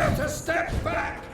dare to step back!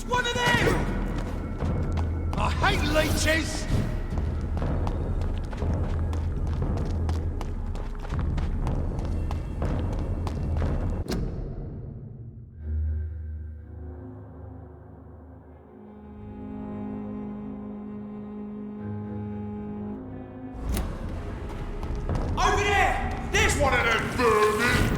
One of them! I hate leeches! Over there! There's one of them burning!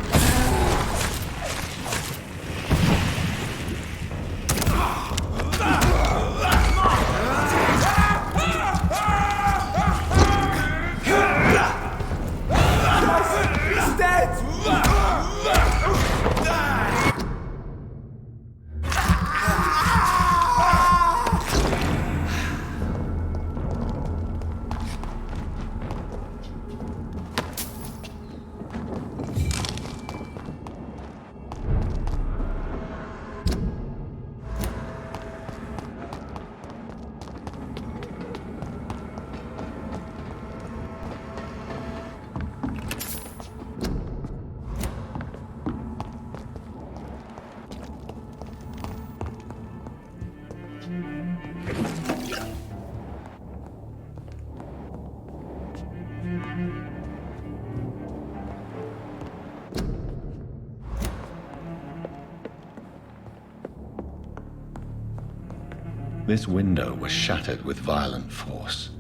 This window was shattered with violent force.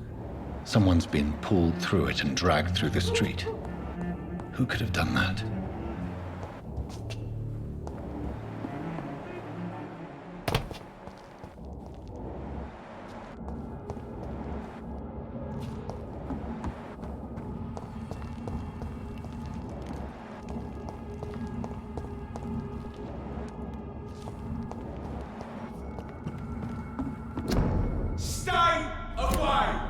Someone's been pulled through it and dragged through the street. Who could have done that? Stay away!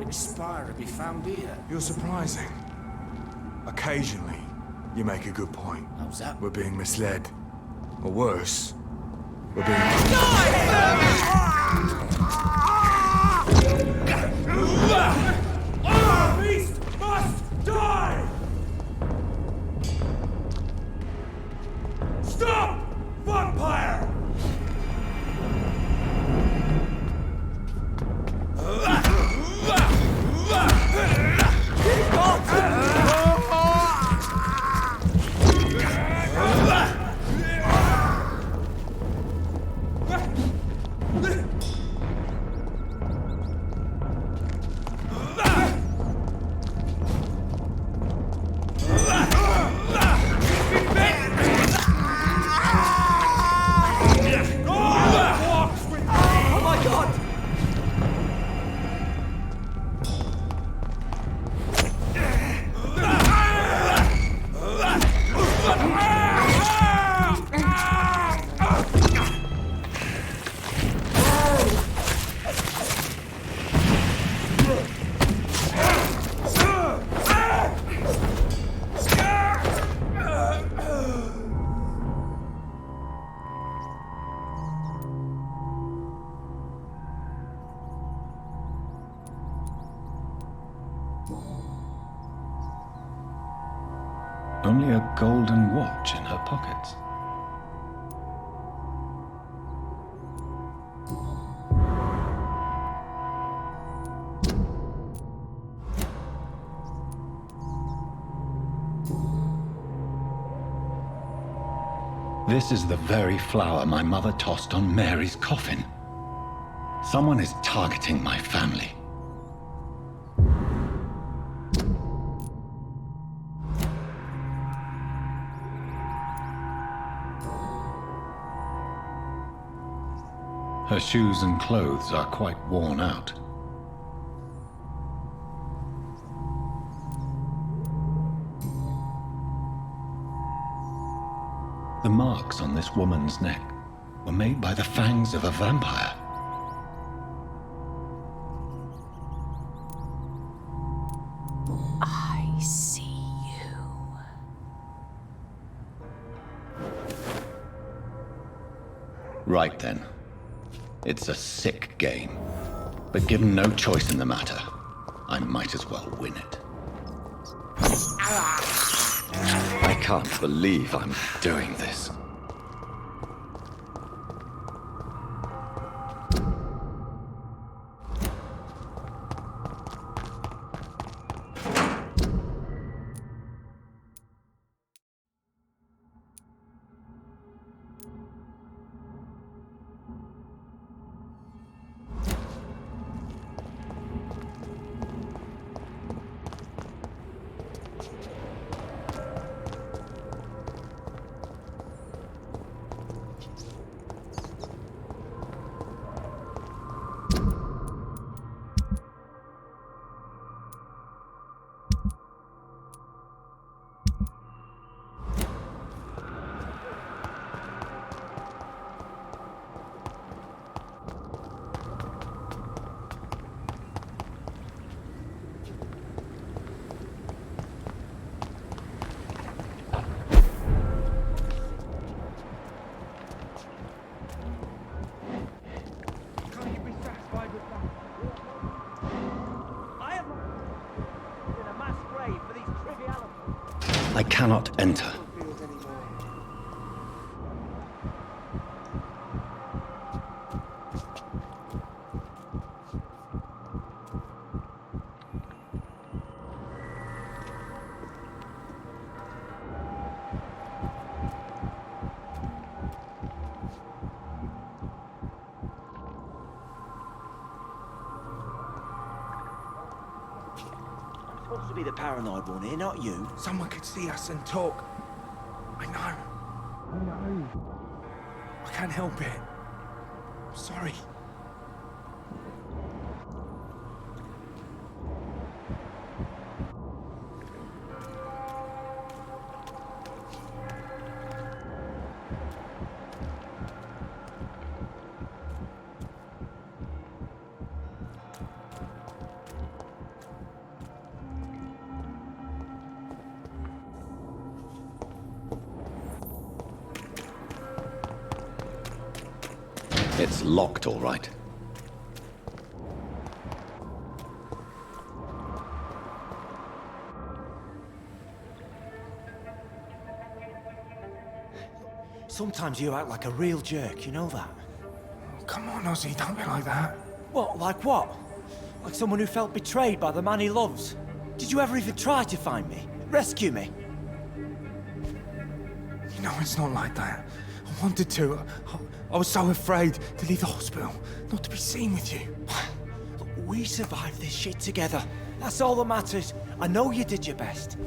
expire to be found here. You're surprising. Occasionally, you make a good point. How's that? We're being misled. Or worse, we're being... Our beast must die! Stop! Vampire! Only a golden watch in her pockets. This is the very flower my mother tossed on Mary's coffin. Someone is targeting my family. Her shoes and clothes are quite worn out. The marks on this woman's neck were made by the fangs of a vampire. I see you. Right then. It's a sick game. But given no choice in the matter, I might as well win it. I can't believe I'm doing this. I cannot enter. Supposed to be the paranoid one here, not you. Someone could see us and talk. I know. I can't help it. I'm sorry. It's locked, all right. Sometimes you act like a real jerk, you know that? Come on, Ozzy, don't be like that. What, like what? Like someone who felt betrayed by the man he loves? Did you ever even try to find me? Rescue me? You know, it's not like that. I wanted to. I was so afraid to leave the hospital, not to be seen with you. We survived this shit together. That's all that matters. I know you did your best.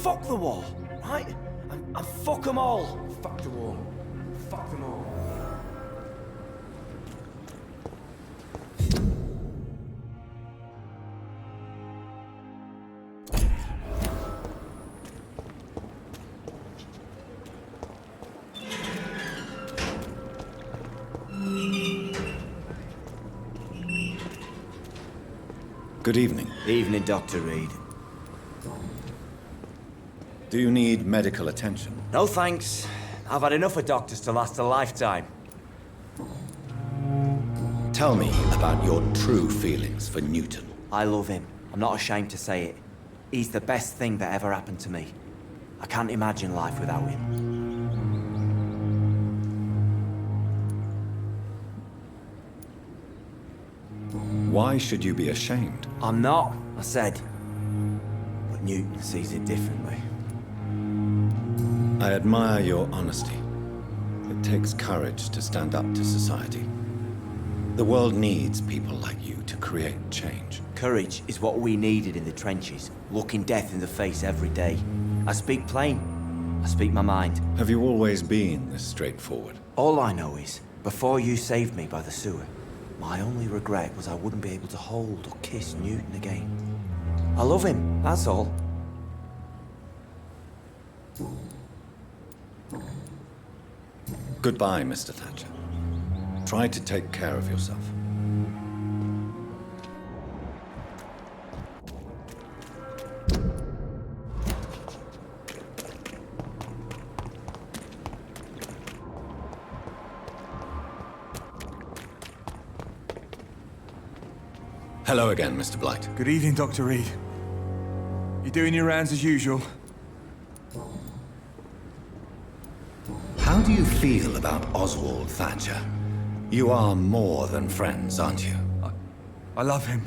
Fuck the wall, right? And fuck them all. Fuck the wall. Fuck them all. Good evening. Evening, Dr. Reed. Do you need medical attention? No thanks. I've had enough of doctors to last a lifetime. Tell me about your true feelings for Newton. I love him. I'm not ashamed to say it. He's the best thing that ever happened to me. I can't imagine life without him. Why should you be ashamed? I'm not, I said. But Newton sees it differently. I admire your honesty. It takes courage to stand up to society. The world needs people like you to create change. Courage is what we needed in the trenches, looking death in the face every day. I speak plain. I speak my mind. Have you always been this straightforward? All I know is, before you saved me by the sewer, my only regret was I wouldn't be able to hold or kiss Newton again. I love him, that's all. Goodbye, Mr. Thatcher. Try to take care of yourself. Hello again, Mr. Blight. Good evening, Dr. Reed. You doing your rounds as usual? How do you feel about Oswald Thatcher? You are more than friends, aren't you? I love him.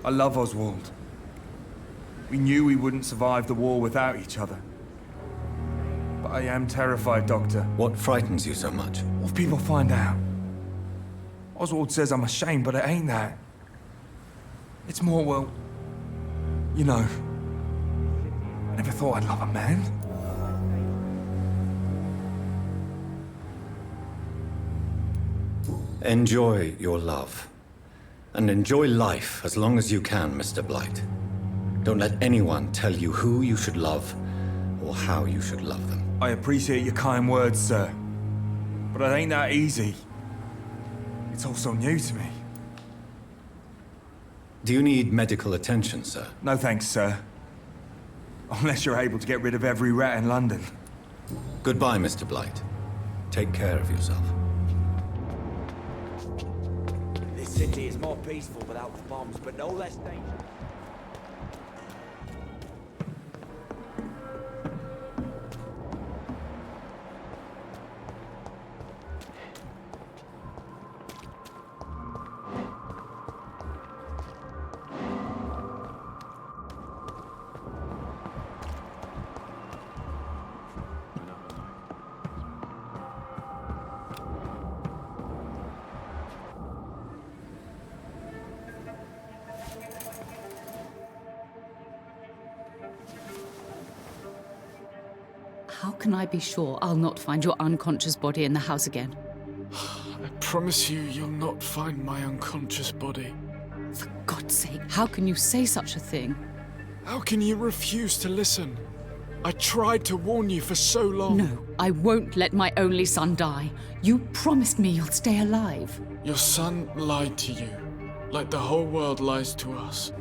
I love Oswald. We knew we wouldn't survive the war without each other. But I am terrified, Doctor. What frightens you so much? What if people find out? Oswald says I'm ashamed, but it ain't that. It's more, well, you know, I never thought I'd love a man. Enjoy your love. And enjoy life as long as you can, Mr. Blight. Don't let anyone tell you who you should love or how you should love them. I appreciate your kind words, sir. But it ain't that easy. It's all so new to me. Do you need medical attention, sir? No thanks, sir. Unless you're able to get rid of every rat in London. Goodbye, Mr. Blight. Take care of yourself. This city is more peaceful without the bombs, but no less dangerous. How can I be sure I'll not find your unconscious body in the house again? I promise you, you'll not find my unconscious body. For God's sake, how can you say such a thing? How can you refuse to listen? I tried to warn you for so long. No, I won't let my only son die. You promised me you'll stay alive. Your son lied to you, like the whole world lies to us.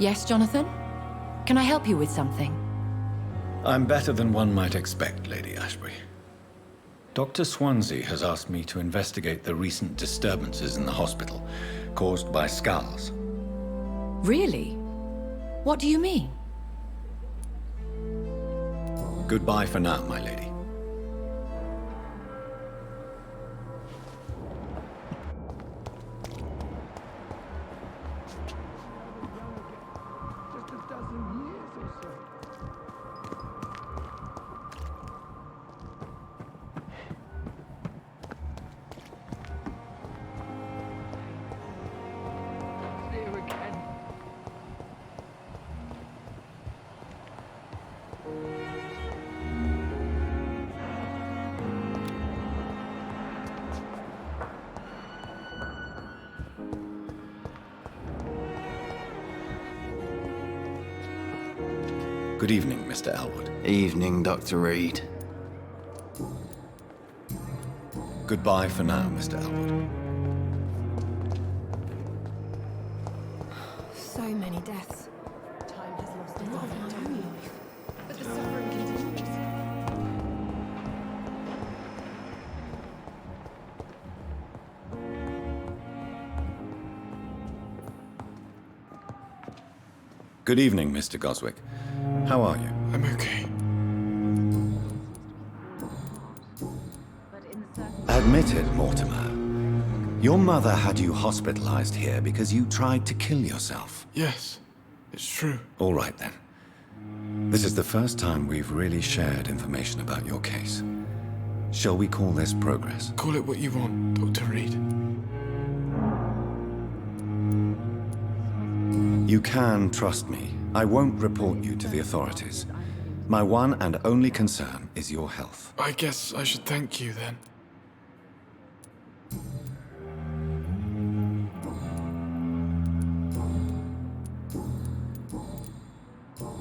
Yes, Jonathan? Can I help you with something? I'm better than one might expect, Lady Ashbury. Dr. Swansea has asked me to investigate the recent disturbances in the hospital, caused by skulls. Really? What do you mean? Goodbye for now, my lady. Good evening, Mr. Elwood. Evening, Dr. Reed. Goodbye for now, Mr. Elwood. So many deaths. Time has lost a lot of time. But the suffering continues. Good evening, Mr. Goswick. How are you? I'm okay. Admit it, Mortimer. Your mother had you hospitalized here because you tried to kill yourself. Yes, it's true. All right, then. This is the first time we've really shared information about your case. Shall we call this progress? Call it what you want, Dr. Reed. You can trust me. I won't report you to the authorities. My one and only concern is your health. I guess I should thank you then.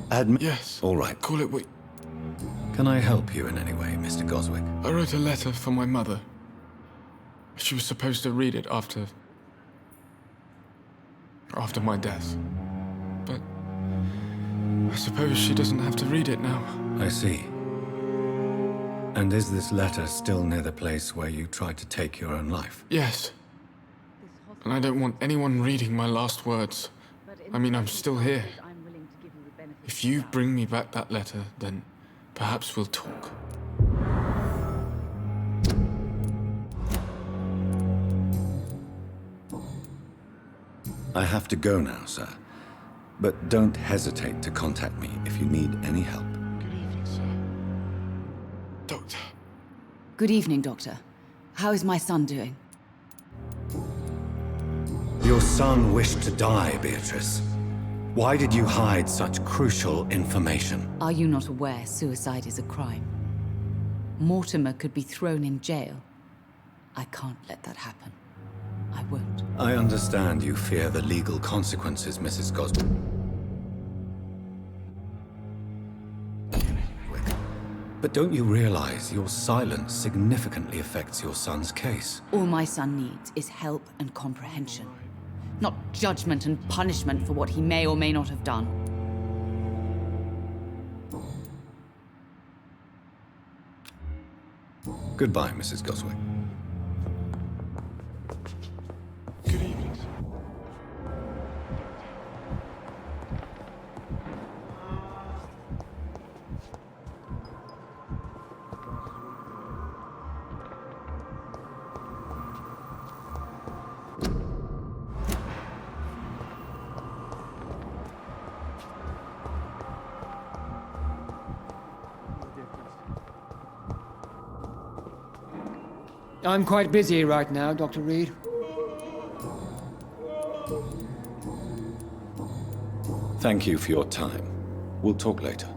Admit. Yes. All right. Call it what... Can I help you in any way, Mr. Goswick? I wrote a letter for my mother. She was supposed to read it after my death. But I suppose she doesn't have to read it now. I see. And is this letter still near the place where you tried to take your own life? Yes. And I don't want anyone reading my last words. I mean, I'm still here. If you bring me back that letter, then perhaps we'll talk. I have to go now, sir. But don't hesitate to contact me if you need any help. Good evening, sir. Doctor. Good evening, Doctor. How is my son doing? Your son wished to die, Beatrice. Why did you hide such crucial information? Are you not aware suicide is a crime? Mortimer could be thrown in jail. I can't let that happen. I won't. I understand you fear the legal consequences, Mrs. Goswick. But don't you realize your silence significantly affects your son's case? All my son needs is help and comprehension. Not judgment and punishment for what he may or may not have done. Goodbye, Mrs. Goswick. Good evening, sir. I'm quite busy right now, Dr. Reed. Thank you for your time. We'll talk later.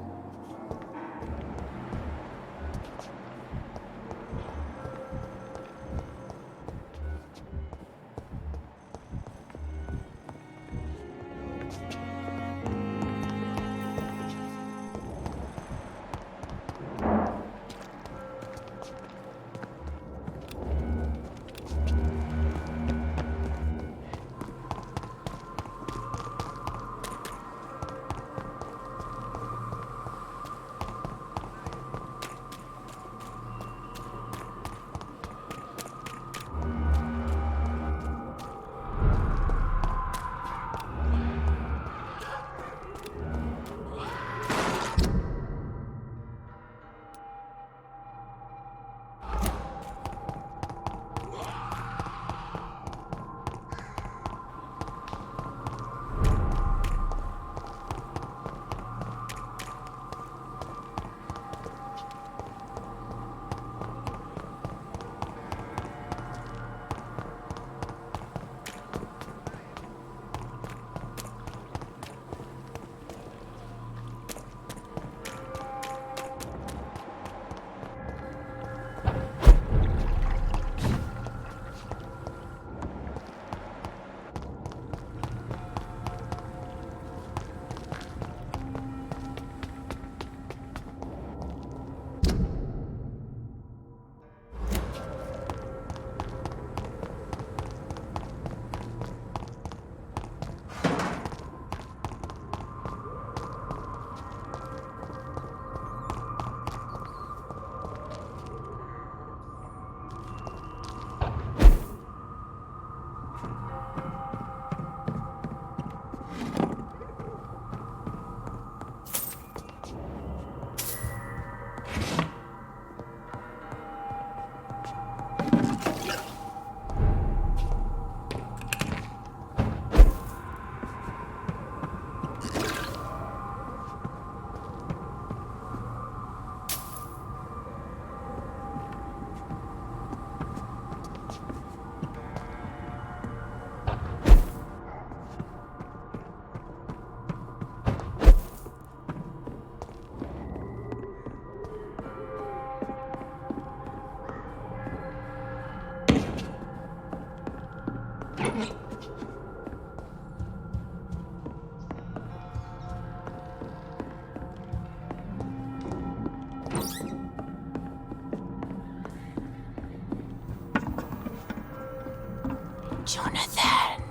Jonathan.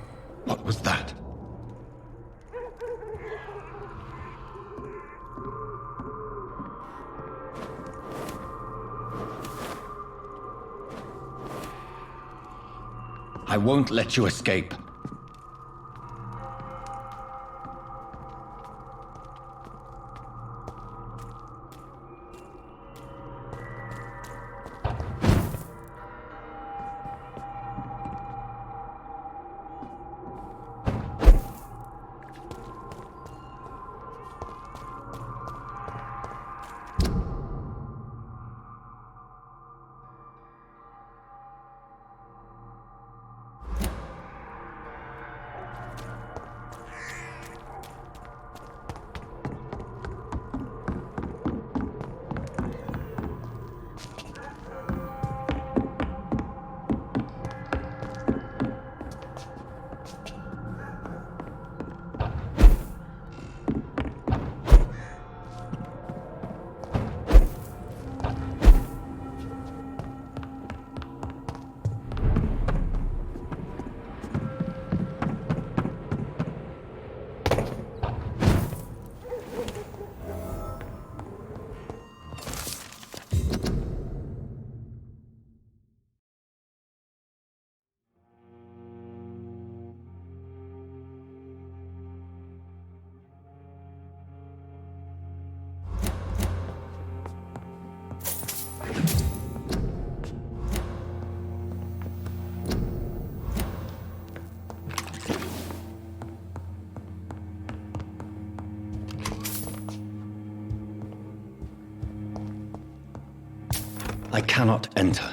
What was that? I won't let you escape. I cannot enter.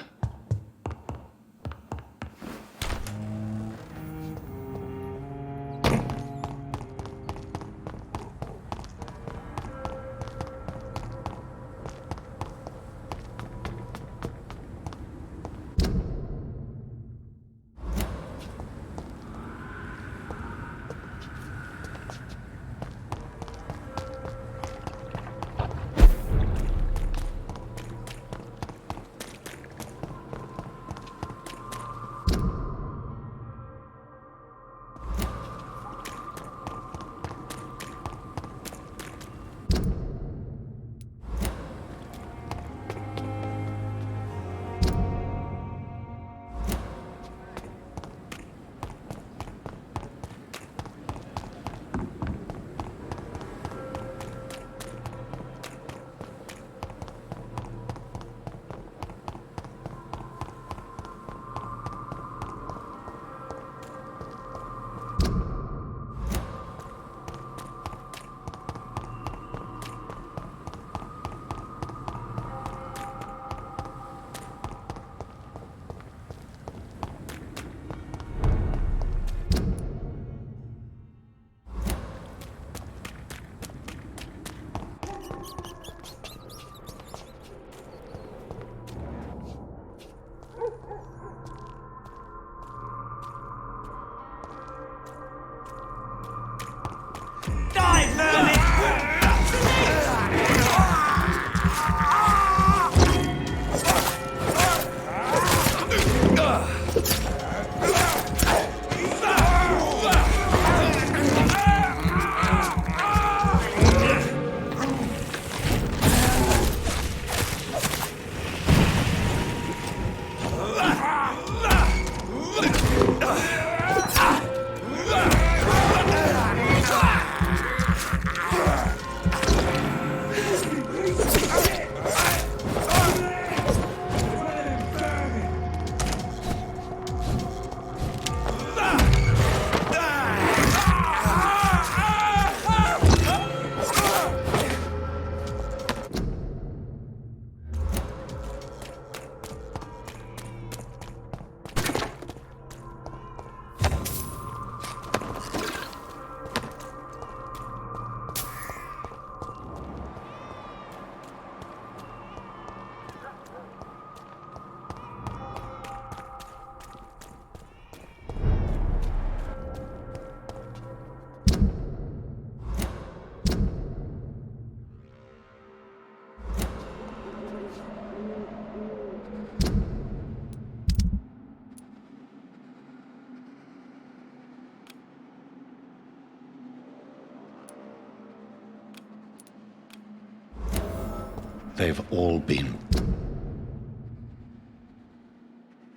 They've all been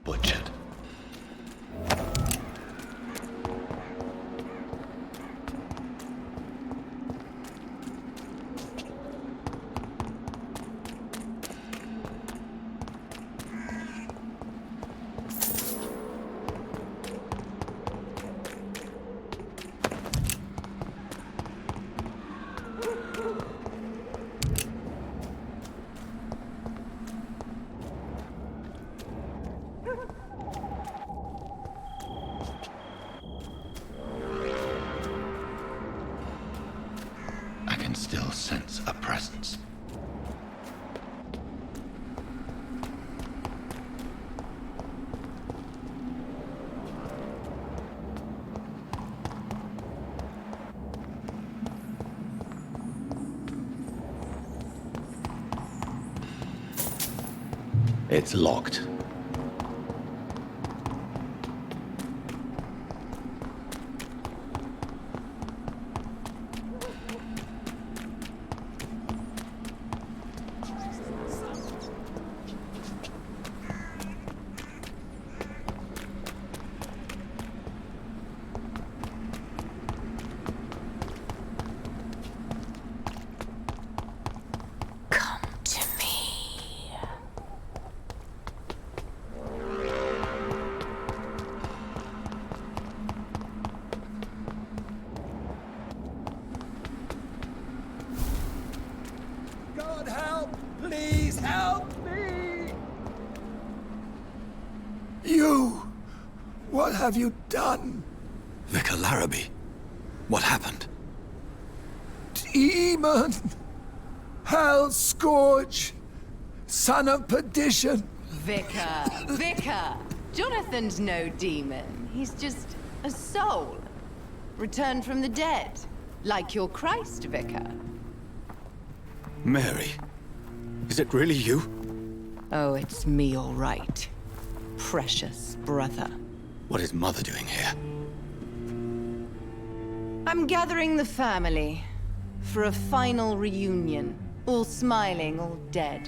butchered. I can still sense a presence. It's locked. God help! Please help me! You! What have you done? Vicar Larrabee, what happened? Demon! Hell scourge! Son of perdition! Vicar! Jonathan's no demon. He's just a soul. Returned from the dead. Like your Christ, Vicar. Mary, is it really you? Oh, it's me, all right. Precious brother. What is Mother doing here? I'm gathering the family for a final reunion. All smiling, all dead.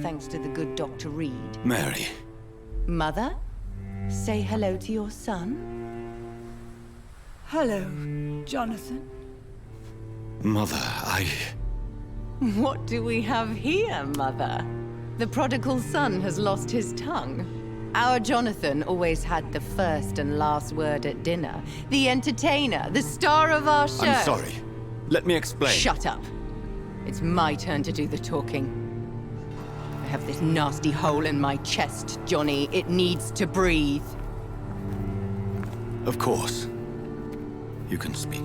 Thanks to the good Dr. Reed. Mary. Mother, say hello to your son. Hello, Jonathan. Mother, What do we have here, Mother? The prodigal son has lost his tongue. Our Jonathan always had the first and last word at dinner. The entertainer, the star of our show. I'm sorry. Let me explain. Shut up. It's my turn to do the talking. I have this nasty hole in my chest, Johnny. It needs to breathe. Of course. You can speak.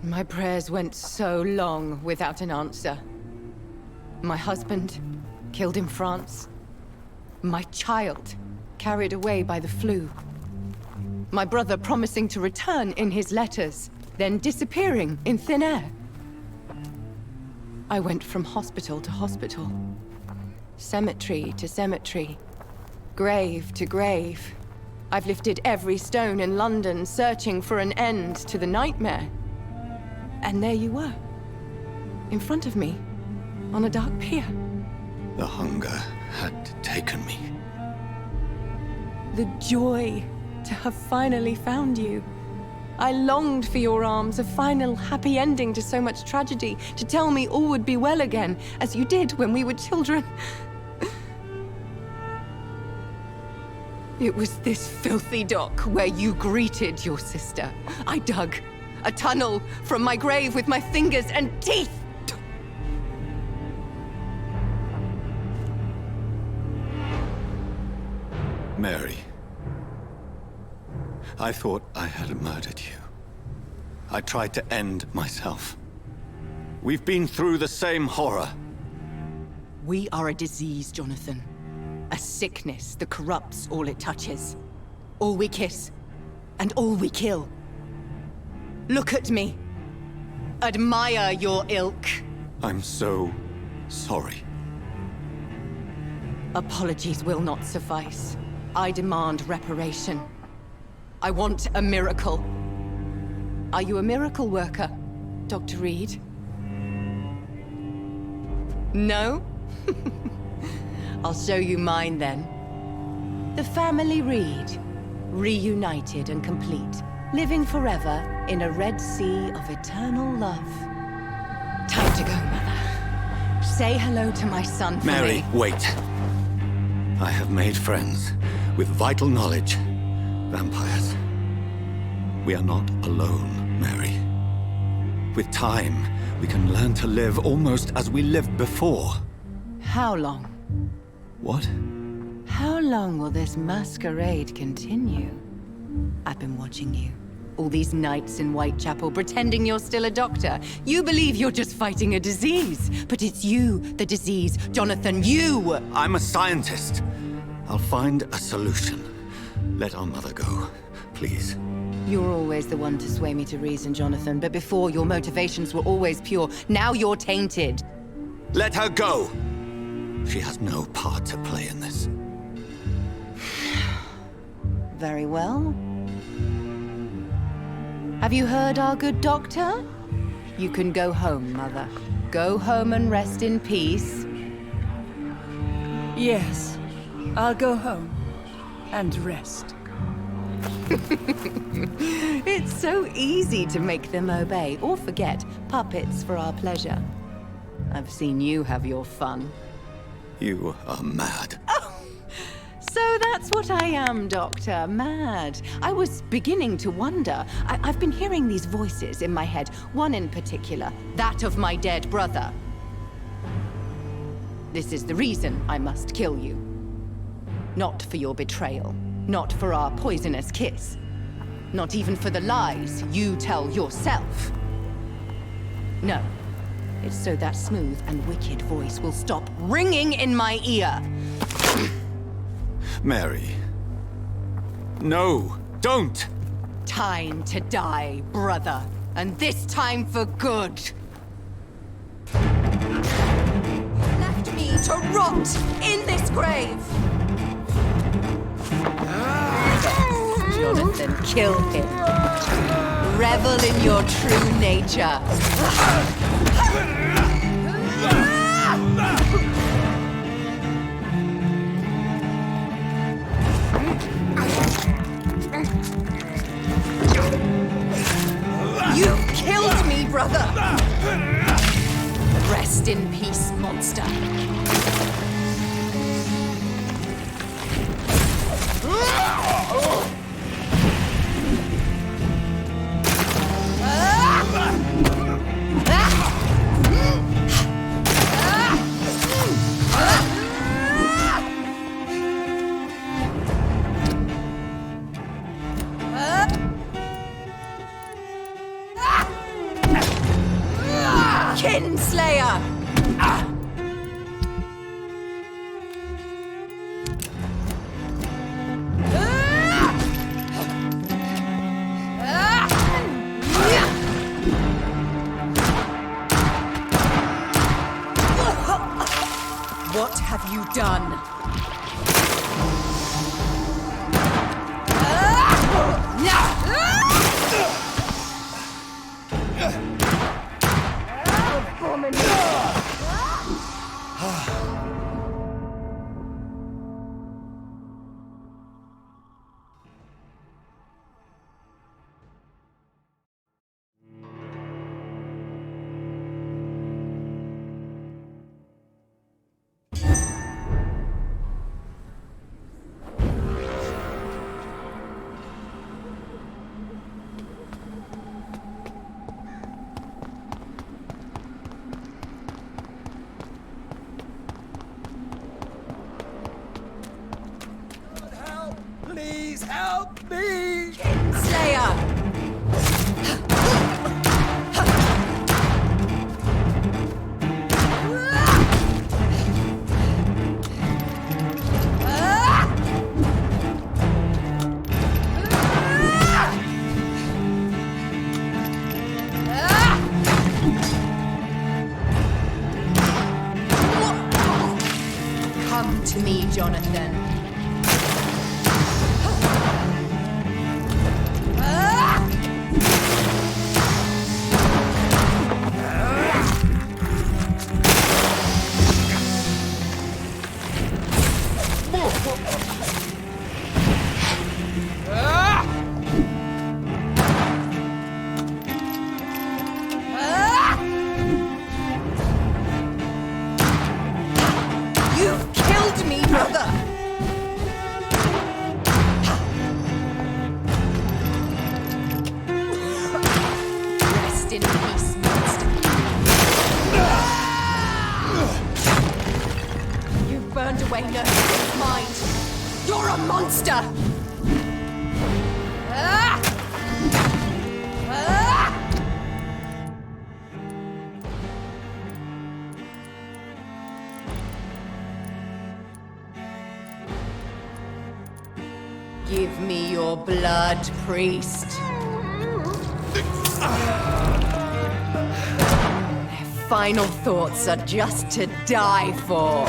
My prayers went so long without an answer. My husband, killed in France. My child, carried away by the flu. My brother promising to return in his letters, then disappearing in thin air. I went from hospital to hospital. Cemetery to cemetery. Grave to grave. I've lifted every stone in London, searching for an end to the nightmare. And there you were, in front of me, on a dark pier. The hunger had taken me. The joy to have finally found you. I longed for your arms, a final happy ending to so much tragedy, to tell me all would be well again, as you did when we were children. It was this filthy dock where you greeted your sister. I dug a tunnel from my grave with my fingers and teeth. Mary, I thought I had murdered you. I tried to end myself. We've been through the same horror. We are a disease, Jonathan. A sickness that corrupts all it touches. All we kiss, and all we kill. Look at me. Admire your ilk. I'm so sorry. Apologies will not suffice. I demand reparation. I want a miracle. Are you a miracle worker, Dr. Reed? No? I'll show you mine then. The family Reed, reunited and complete, living forever in a red sea of eternal love. Time to go, Mother. Say hello to my son for Mary, me. wait. I have made friends with vital knowledge. Vampires. We are not alone, Mary. With time, we can learn to live almost as we lived before. How long? What? How long will this masquerade continue? I've been watching you. All these nights in Whitechapel, pretending you're still a doctor. You believe you're just fighting a disease. But it's you, the disease. Jonathan, you! I'm a scientist. I'll find a solution. Let our mother go, please. You're always the one to sway me to reason, Jonathan. But before, your motivations were always pure. Now you're tainted. Let her go! She has no part to play in this. Very well. Have you heard our good doctor? You can go home, Mother. Go home and rest in peace. Yes, I'll go home and rest. It's so easy to make them obey or forget, puppets for our pleasure. I've seen you have your fun. You are mad. So that's what I am, Doctor. Mad. I was beginning to wonder. I've been hearing these voices in my head, one in particular, that of my dead brother. This is the reason I must kill you. Not for your betrayal, not for our poisonous kiss, not even for the lies you tell yourself. No, it's so that smooth and wicked voice will stop ringing in my ear. Mary. No, don't! Time to die, brother. And this time for good. Left me to rot in this grave. Jonathan, kill him. Revel in your true nature. You killed me, brother! Rest in peace, monster. Kinslayer! What have you done? Please help me! Slayer! Come to me, Jonathan. a monster! Give me your blood, priest. Their final thoughts are just to die for.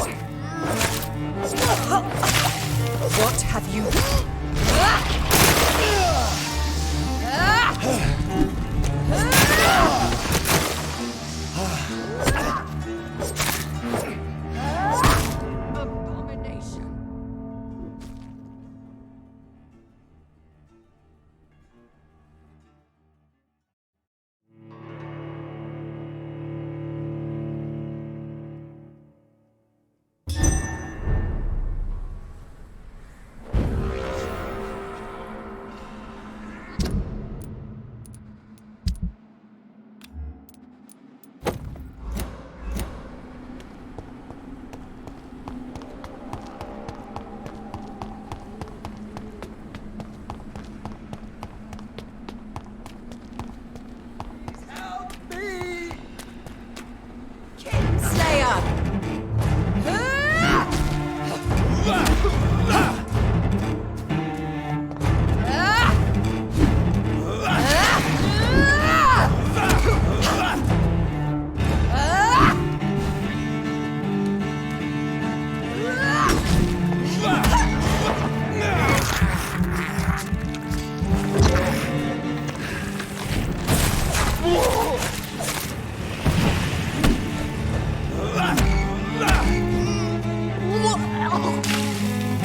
What have you...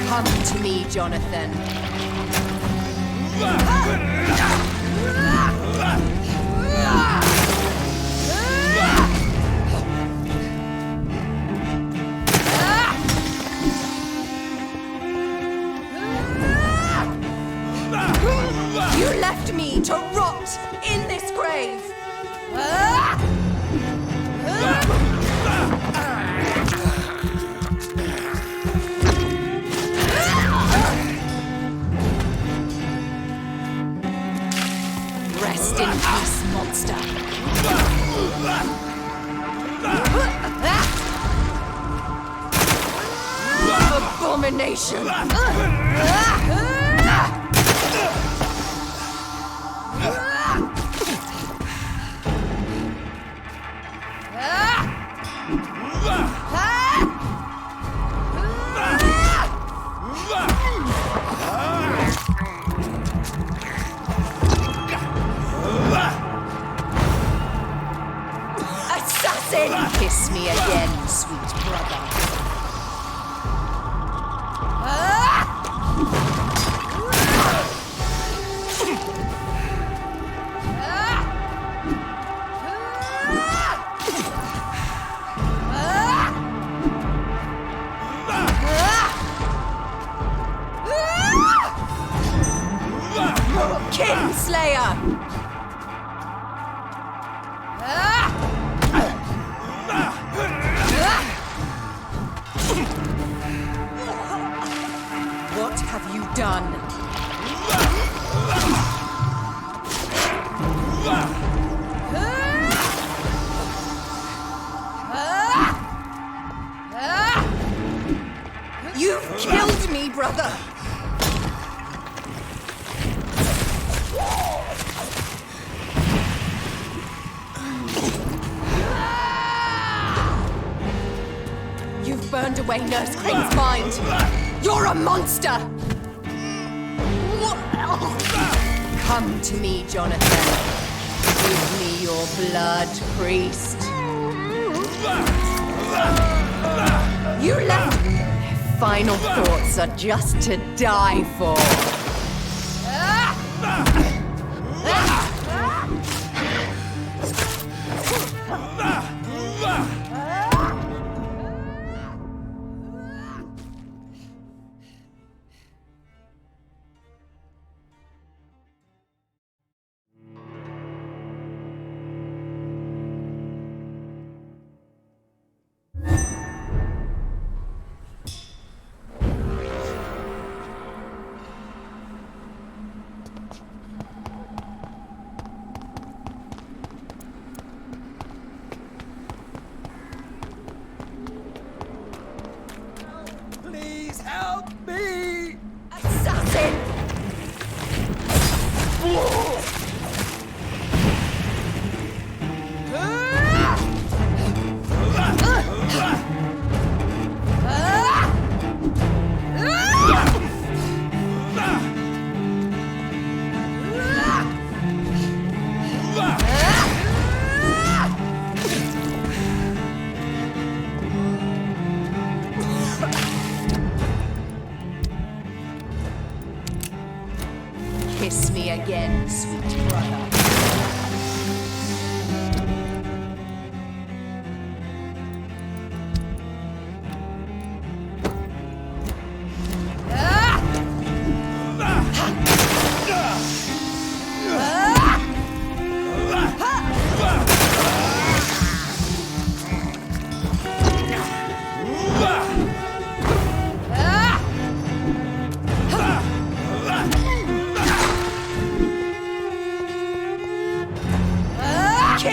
Come to me, Jonathan. You left me to rot in this grave. Rest in peace, monster. Abomination. Assassin! Kiss me again, sweet brother. Kinslayer! What have you done? You've killed me, brother! You've burned away Nurse Crane's mind! You're a monster! Come to me, Jonathan. Give me your blood, priest. You left... Their final thoughts are just to die for.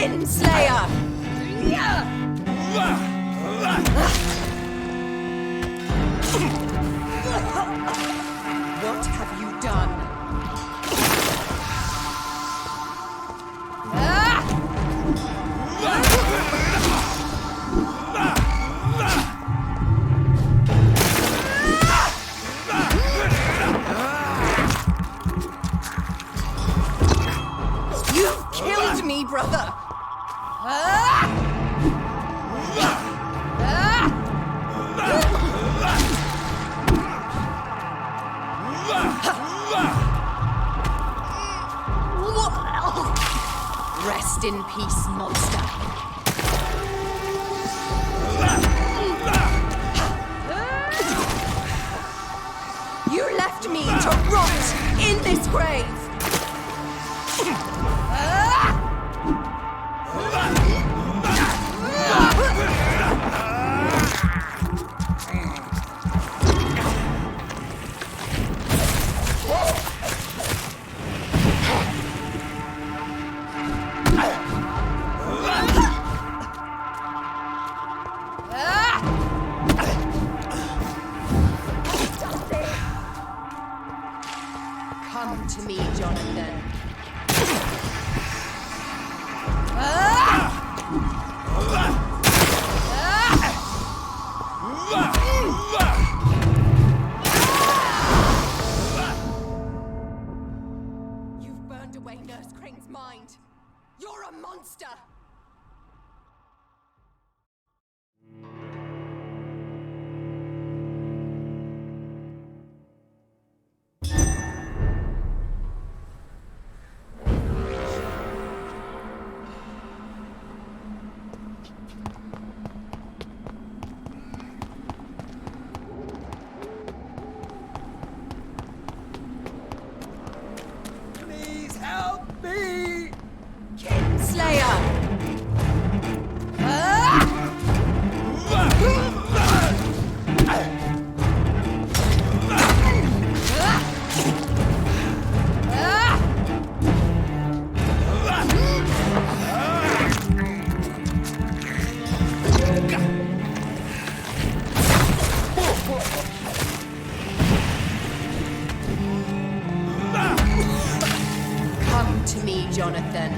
Kinslayer! What have you done? You've killed me, brother! Rest in peace, monster. You left me to rot in this grave. Come to me, Jonathan. You've burned away Nurse Crane's mind. You're a monster! Please help me! Kinslayer! Come to me, Jonathan.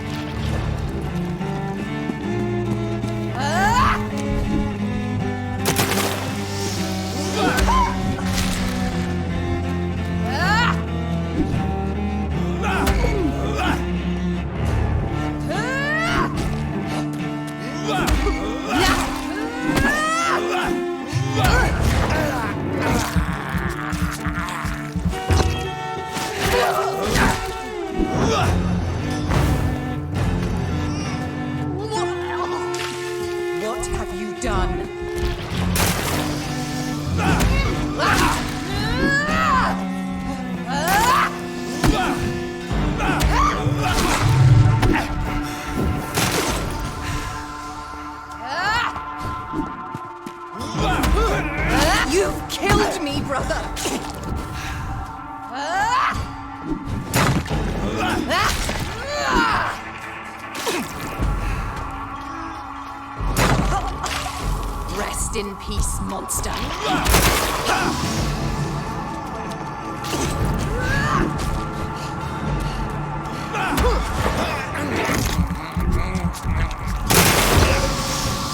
What have you done? You've killed me, brother! Rest in peace, monster.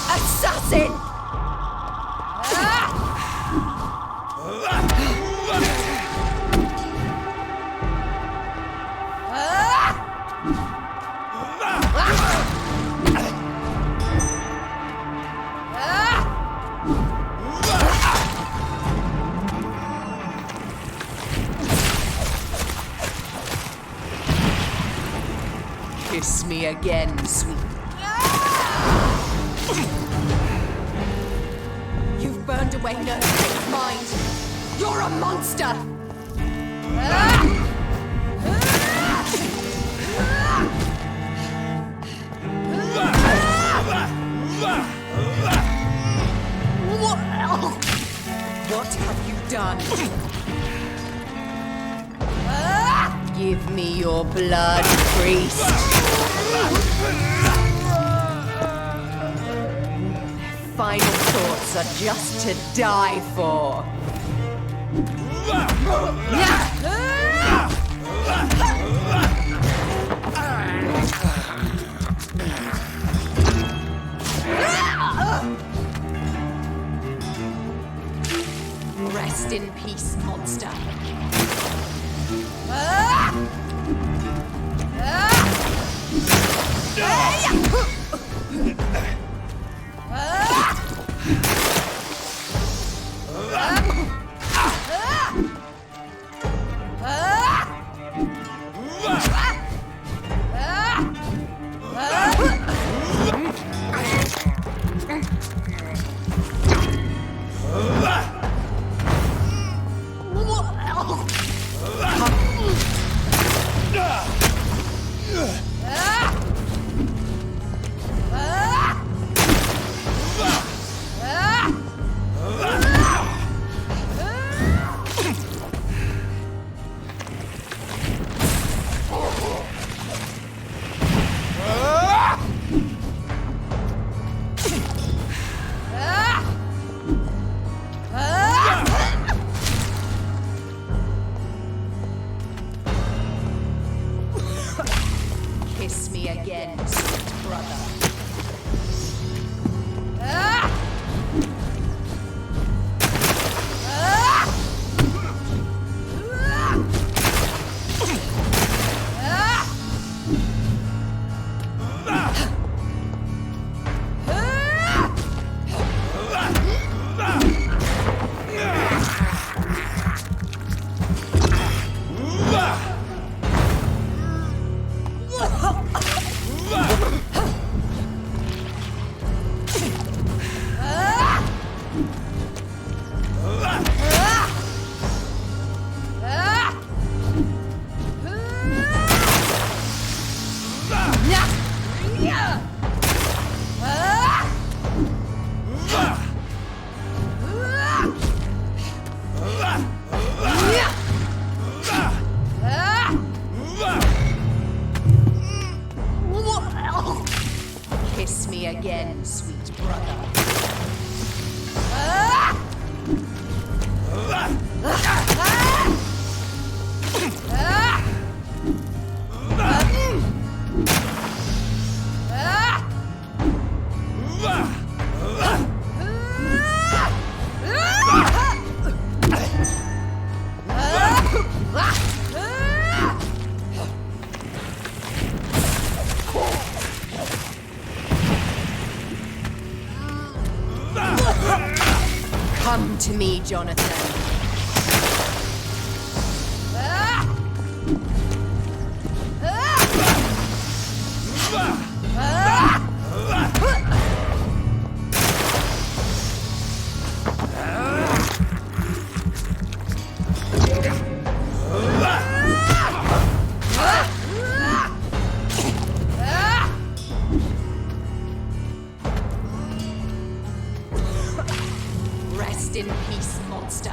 Assassin! Kiss me again, sweet. You've burned away Nurse Crane's mind. You're a monster! What have you done? Give me your blood, priest. are just to die for. Rest in peace, monster. Kiss me again, sweet brother. Kiss me again, sweet brother. Come to me, Jonathan. Rest in peace, monster.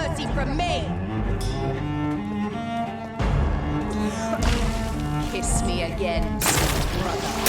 mercy from me! Kiss me again, brother.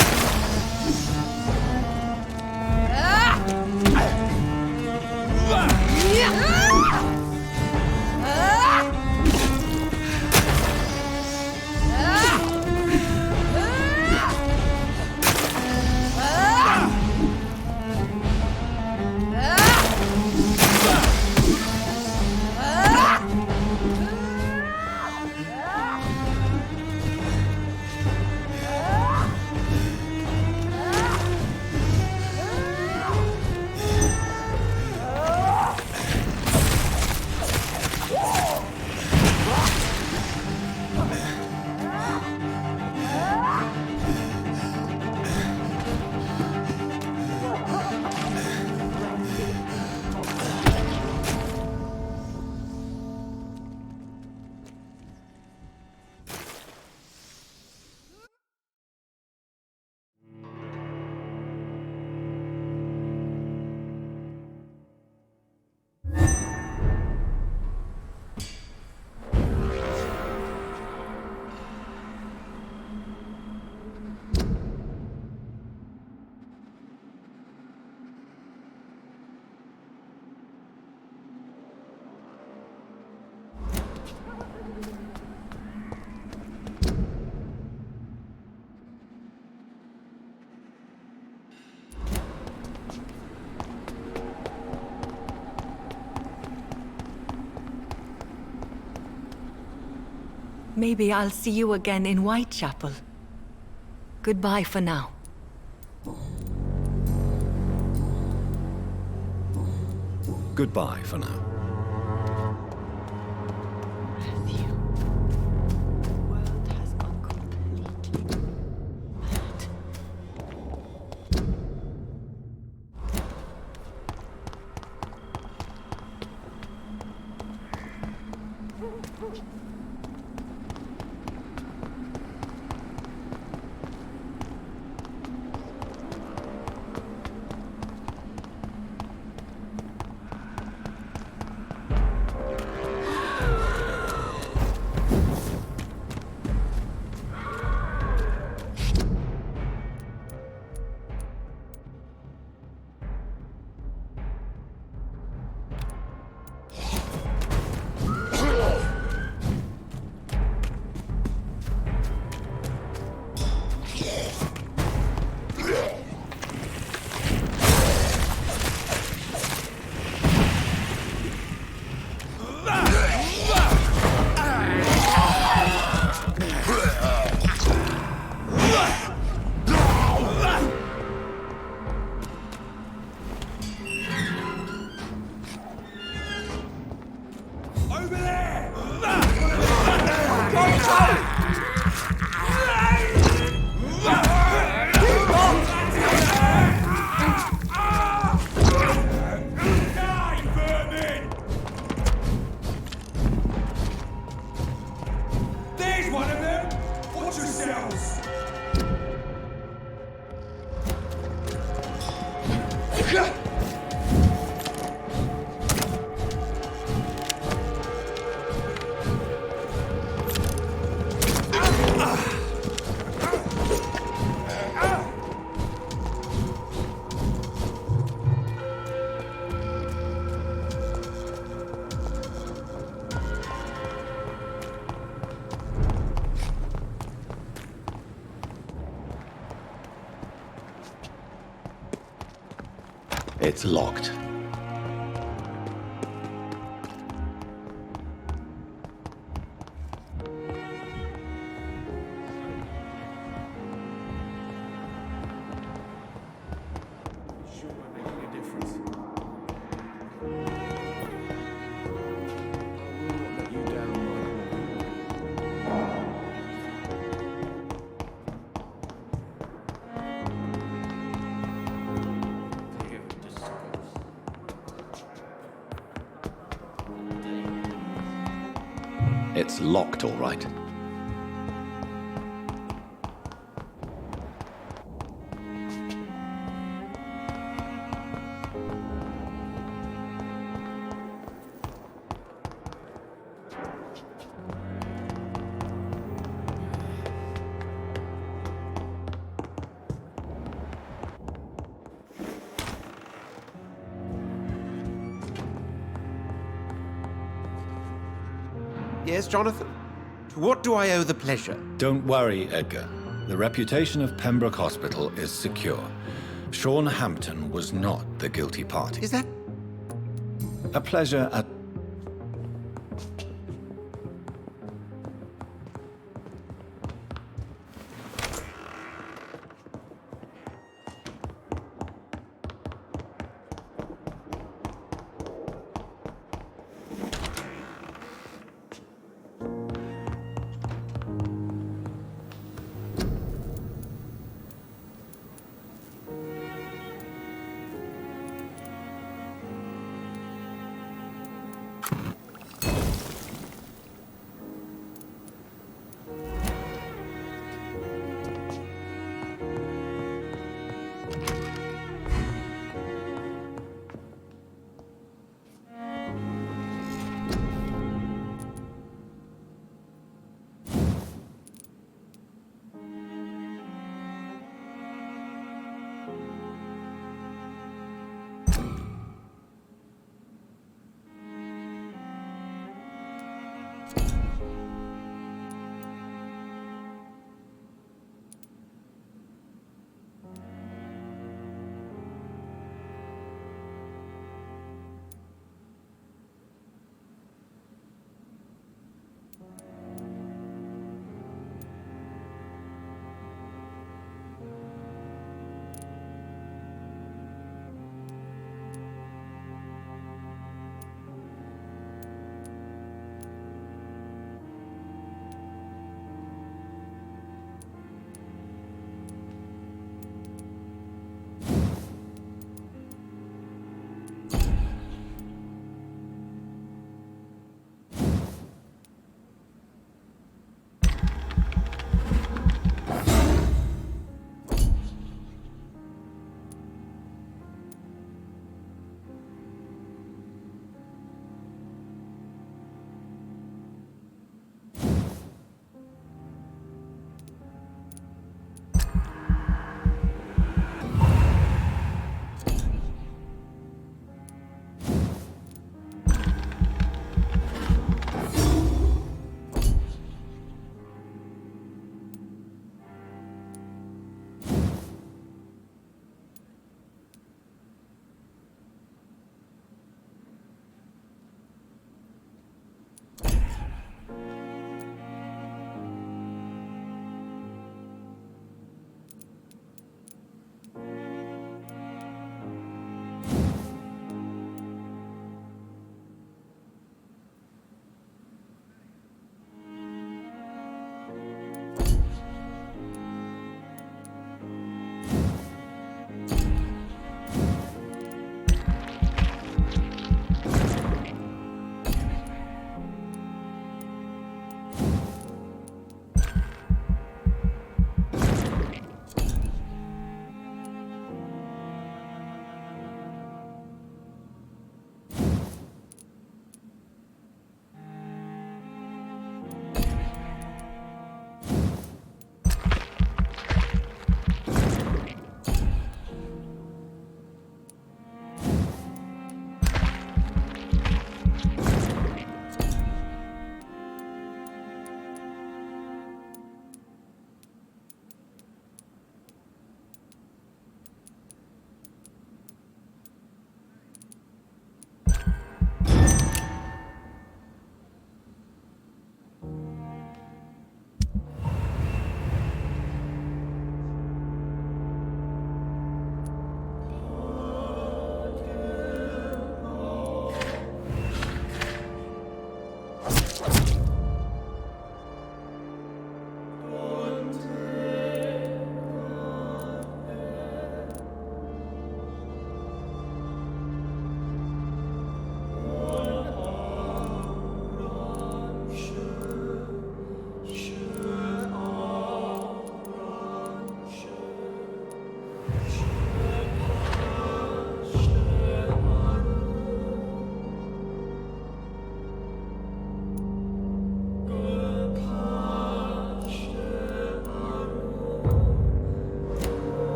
Maybe I'll see you again in Whitechapel. Goodbye for now. Goodbye for now. It's locked. It's locked, all right. Yes, Jonathan? To what do I owe the pleasure? Don't worry, Edgar. The reputation of Pembroke Hospital is secure. Sean Hampton was not the guilty party. Is that... A pleasure at...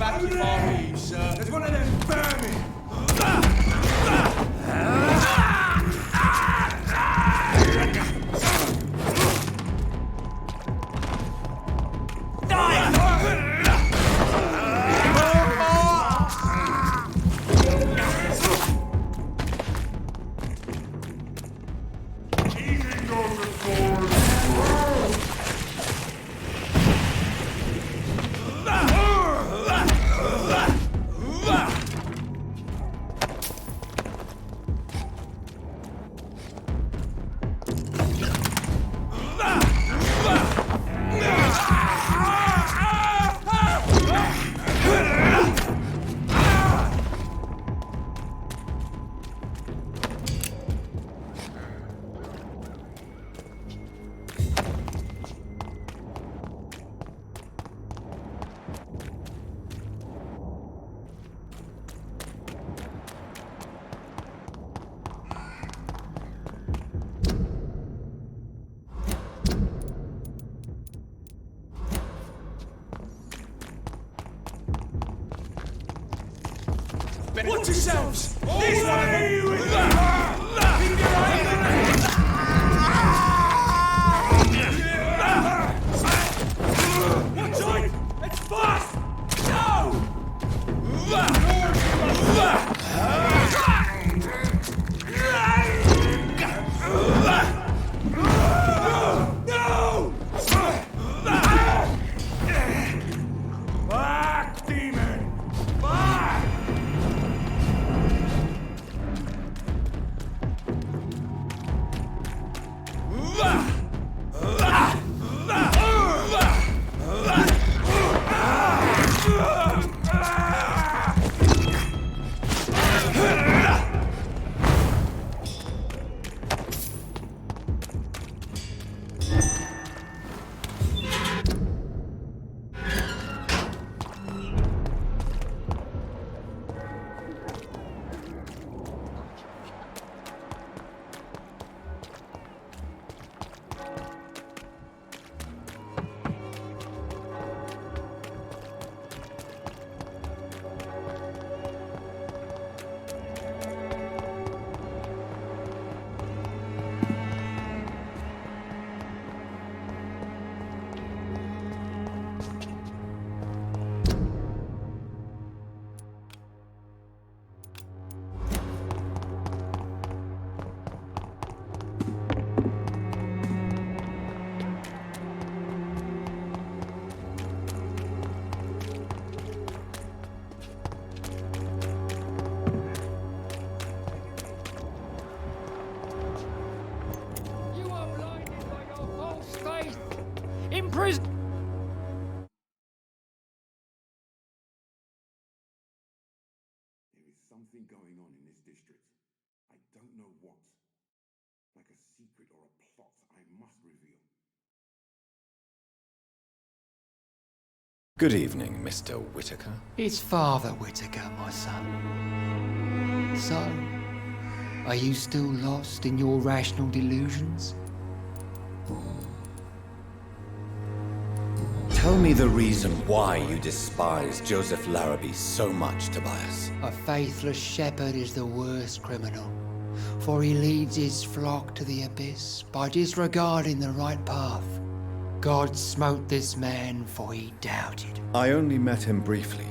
back if I were you, sir. There's one of them vermin. Watch yourselves! This way! Watch out! It's fast! Go! No! Back, demon! Back! In prison! There is something going on in this district. I don't know what. Like a secret or a plot I must reveal. Good evening, Mr. Whitaker. It's Father Whitaker, my son. So, are you still lost in your rational delusions? Tell me the reason why you despise Joseph Larrabee so much, Tobias. A faithless shepherd is the worst criminal, for he leads his flock to the abyss by disregarding the right path. God smote this man, for he doubted. I only met him briefly,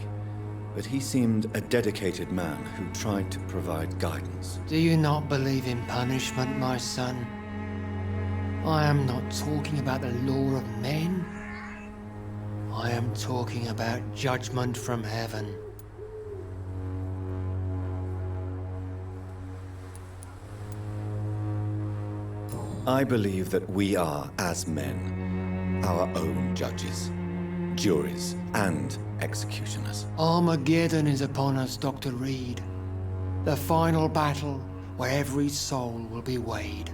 but he seemed a dedicated man who tried to provide guidance. Do you not believe in punishment, my son? I am not talking about the law of men. I am talking about judgment from heaven. I believe that we are, as men, our own judges, juries, and executioners. Armageddon is upon us, Dr. Reed. The final battle where every soul will be weighed.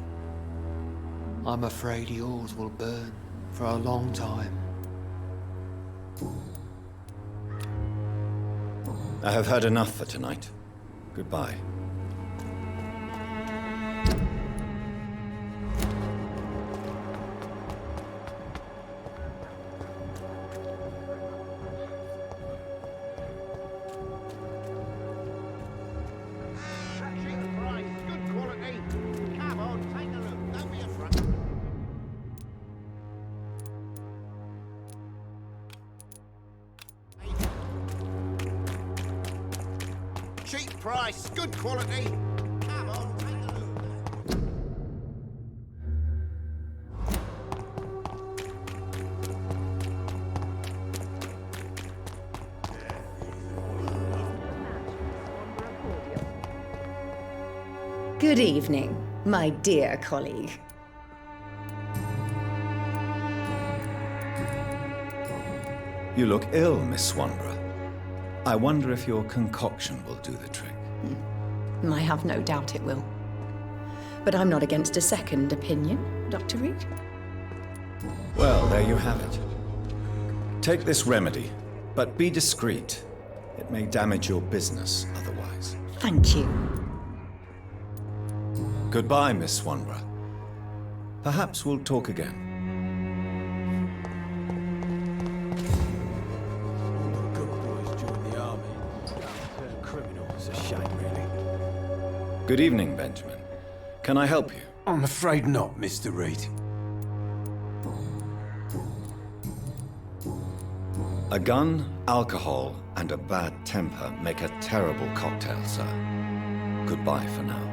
I'm afraid yours will burn for a long time. I have had enough for tonight. Goodbye. price, good quality. Come on, take a look. Good evening, my dear colleague. You look ill, Miss Swanborough. I wonder if your concoction will do the trick. I have no doubt it will. But I'm not against a second opinion, Dr. Reed. Well, there you have it. Take this remedy, but be discreet. It may damage your business otherwise. Thank you. Goodbye, Miss Swanborough. Perhaps we'll talk again. Good evening, Benjamin. Can I help you? I'm afraid not, Mr. Reed. A gun, alcohol, and a bad temper make a terrible cocktail, sir. Goodbye for now.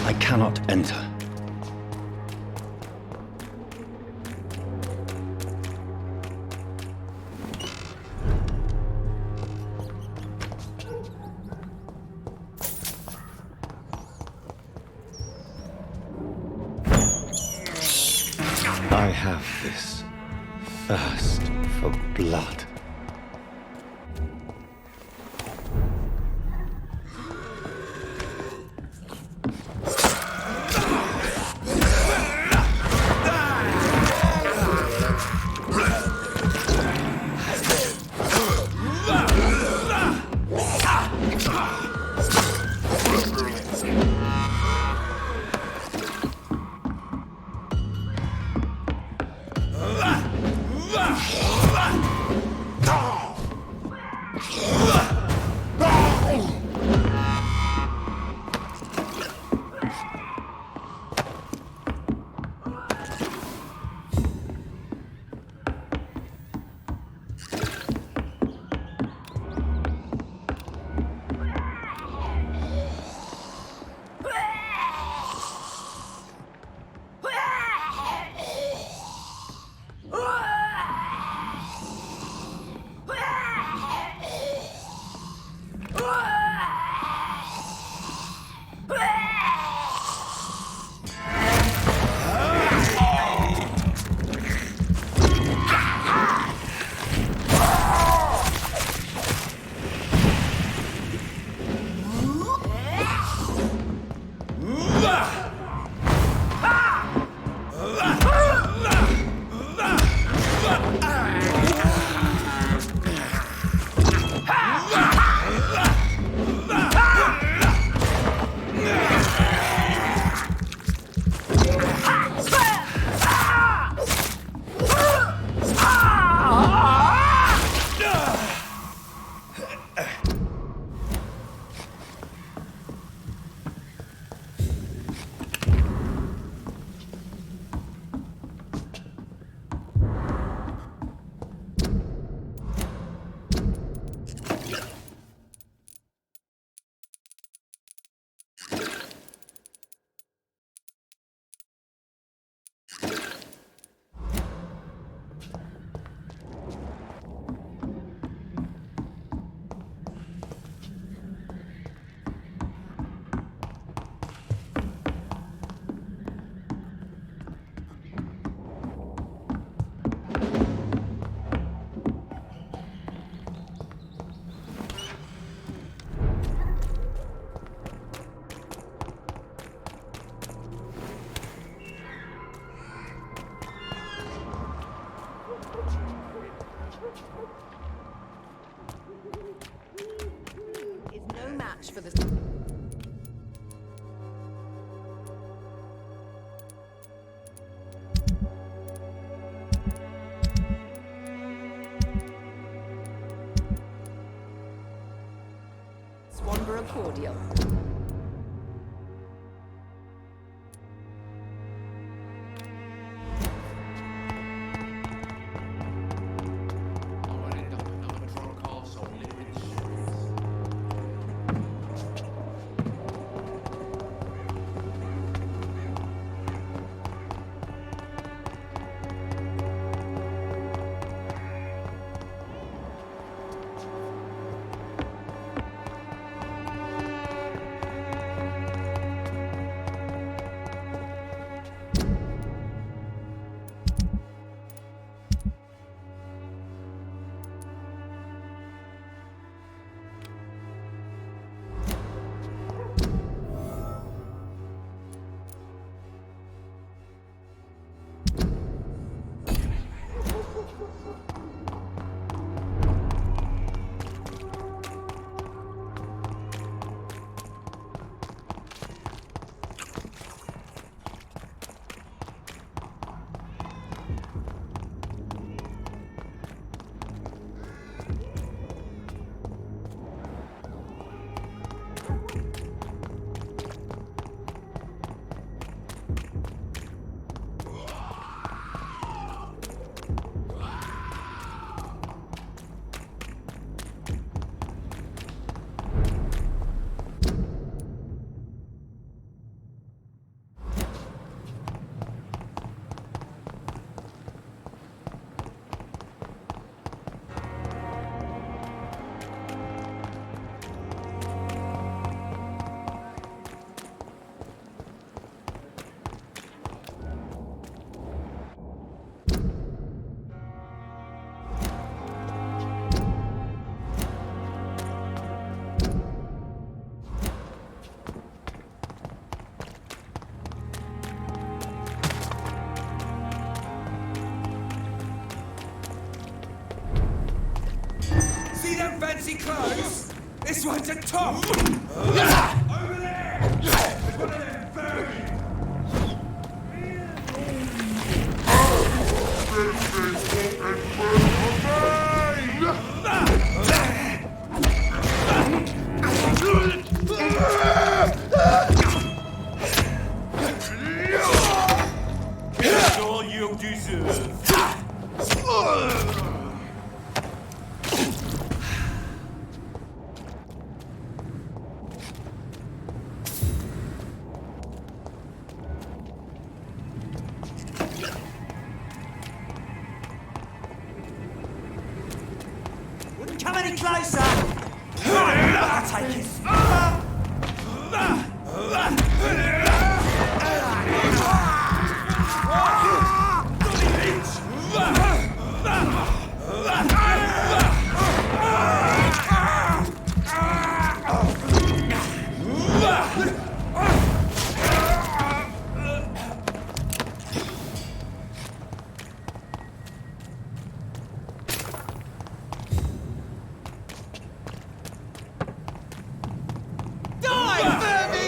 I cannot enter. I have this thirst for blood. For this. over a cordial. See them fancy clothes? This one's a top! Over there! There's one of them furries! That's all you deserve. Wouldn't come any closer! I'll take it. Die, vermin!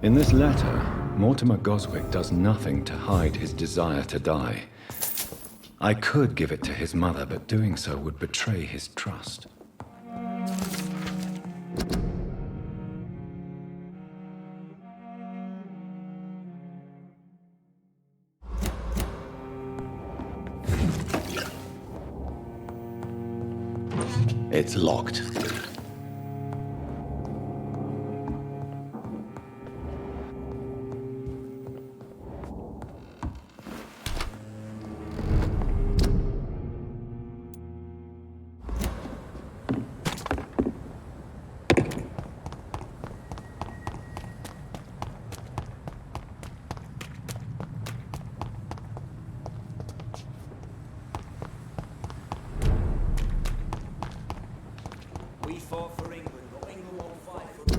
In this letter, Mortimer Goswick does nothing to hide his desire to die. I could give it to his mother, but doing so would betray his trust. It's locked. We fought for England, but England won't fight for...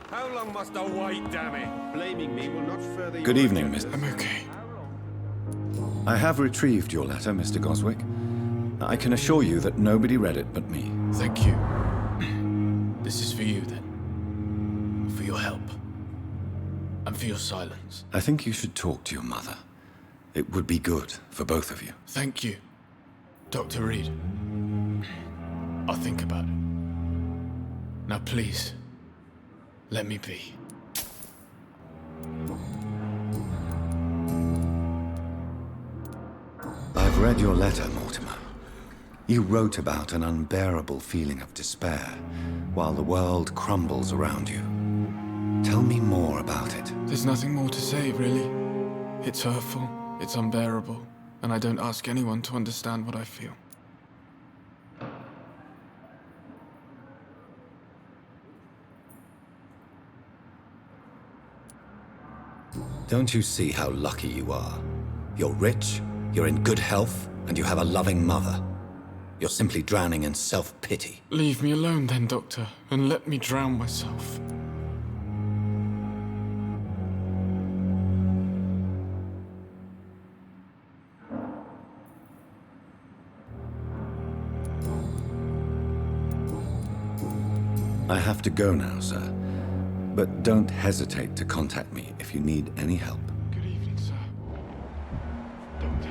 How long must I wait, damn it? Blaming me will not further Good your evening, agenda. Mr. I'm okay. I have retrieved your letter, Mr. Goswick. I can assure you that nobody read it but me. Thank you. This is for you, then. For your help. And for your silence. I think you should talk to your mother. It would be good for both of you. Thank you, Dr. Reed. I'll think about it. Now, please, let me be. I've read your letter, Mortimer. You wrote about an unbearable feeling of despair while the world crumbles around you. Tell me more about it. There's nothing more to say, really. It's hurtful, it's unbearable, and I don't ask anyone to understand what I feel. Don't you see how lucky you are? You're rich, you're in good health, and you have a loving mother. You're simply drowning in self-pity. Leave me alone then, Doctor, and let me drown myself. I have to go now, sir. But don't hesitate to contact me if you need any help. Good evening, sir. Doctor.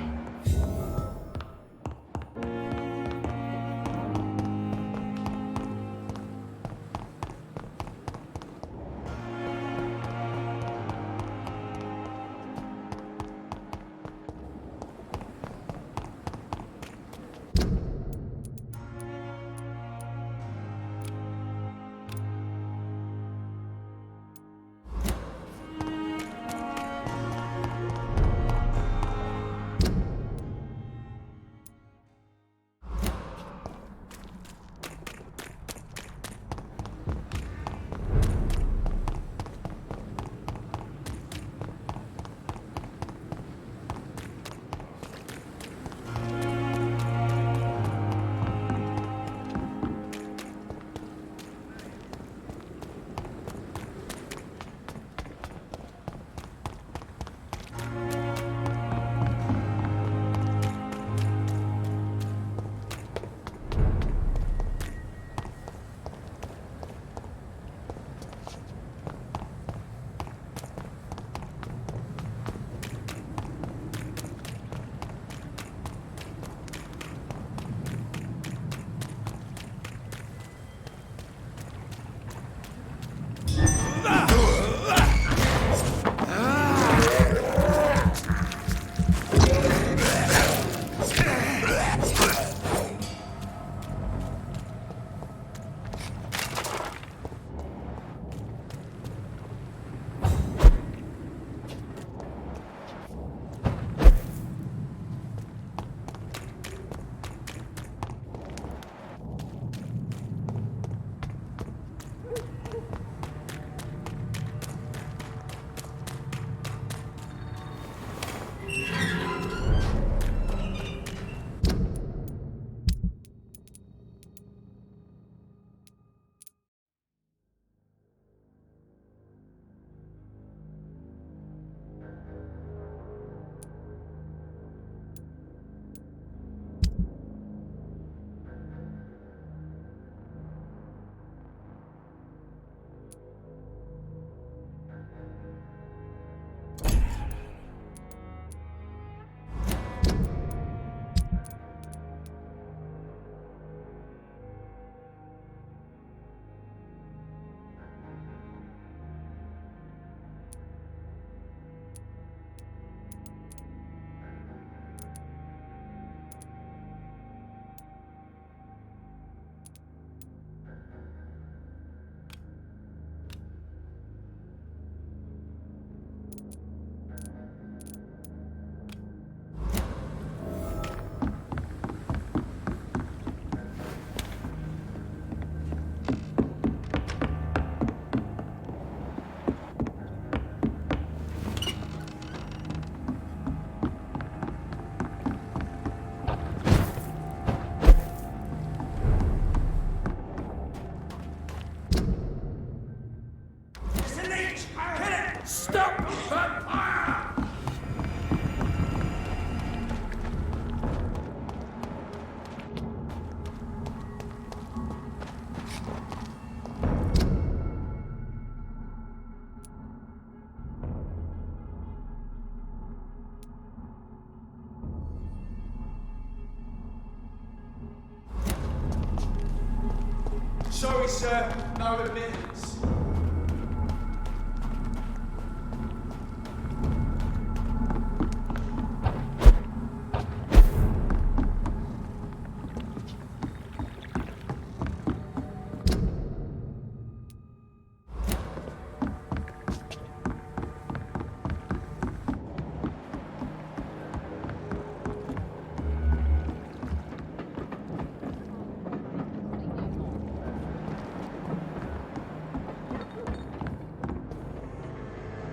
sir. No admittance.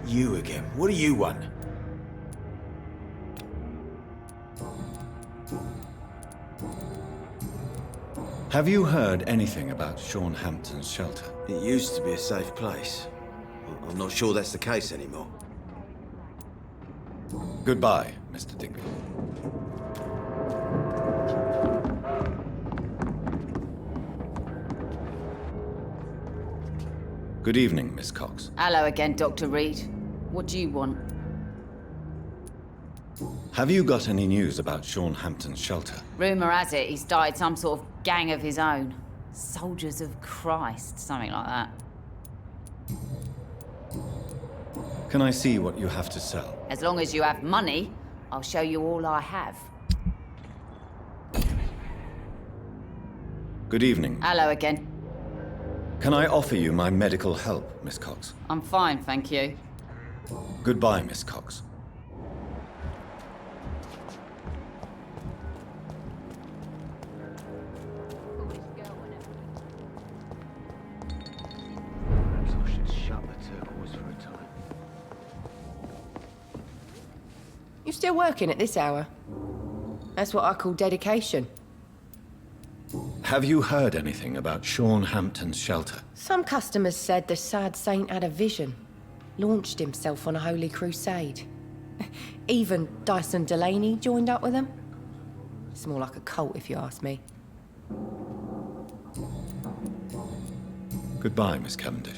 You again. What do you want? Have you heard anything about Sean Hampton's shelter? It used to be a safe place. I'm not sure that's the case anymore. Goodbye, Mr. Digby. Good evening, Miss Cox. Hello again, Dr. Reed. What do you want? Have you got any news about Sean Hampton's shelter? Rumour has it he's started some sort of gang of his own. Soldiers of Christ, something like that. Can I see what you have to sell? As long as you have money, I'll show you all I have. Good evening. Hello again. Can I offer you my medical help, Miss Cox? I'm fine, thank you. Goodbye, Miss Cox. Perhaps I should shut the turquoise for a time. You still working at this hour? That's what I call dedication. Have you heard anything about Sean Hampton's shelter? Some customers said the sad saint had a vision. Launched himself on a holy crusade. Even Dyson Delaney joined up with him. It's more like a cult, if you ask me. Goodbye, Miss Cavendish.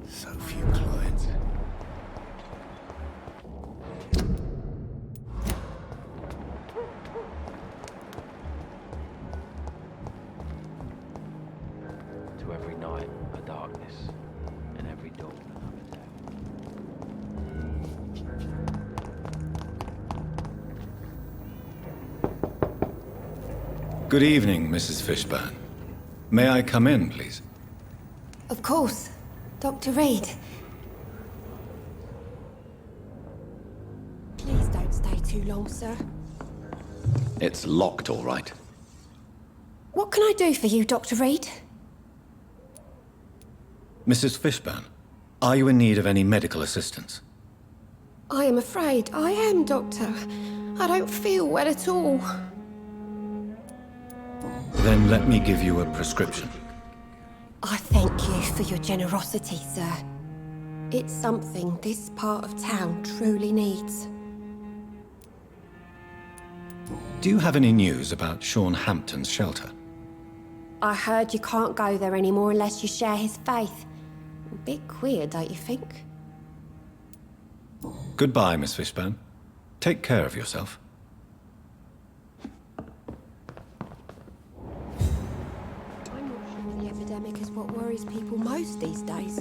So few clients. To every night a darkness, and every dawn another day. Good evening, Mrs. Fishburne. May I come in, please? Of course. Dr. Reed. Please don't stay too long, sir. It's locked, all right. What can I do for you, Dr. Reed? Mrs. Fishburne, are you in need of any medical assistance? I am afraid I am, Doctor. I don't feel well at all. Then let me give you a prescription. I thank you for your generosity, sir. It's something this part of town truly needs. Do you have any news about Sean Hampton's shelter? I heard you can't go there anymore unless you share his faith. A bit queer, don't you think? Goodbye, Miss Fishburne. Take care of yourself. I'm not sure the epidemic is what worries people most these days.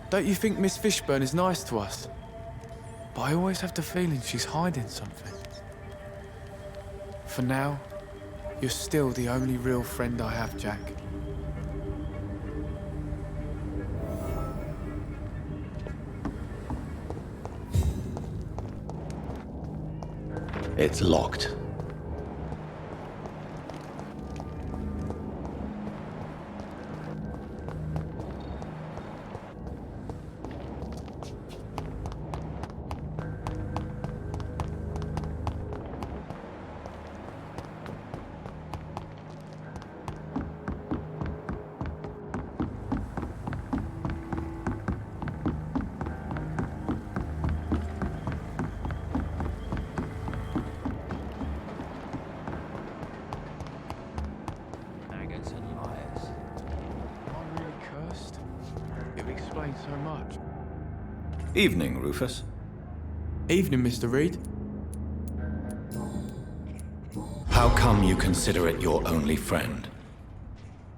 Don't you think Miss Fishburne is nice to us? But I always have the feeling she's hiding something. For now, you're still the only real friend I have, Jack. It's locked. So much. Evening, Rufus. Evening, Mr. Reed. How come you consider it your only friend?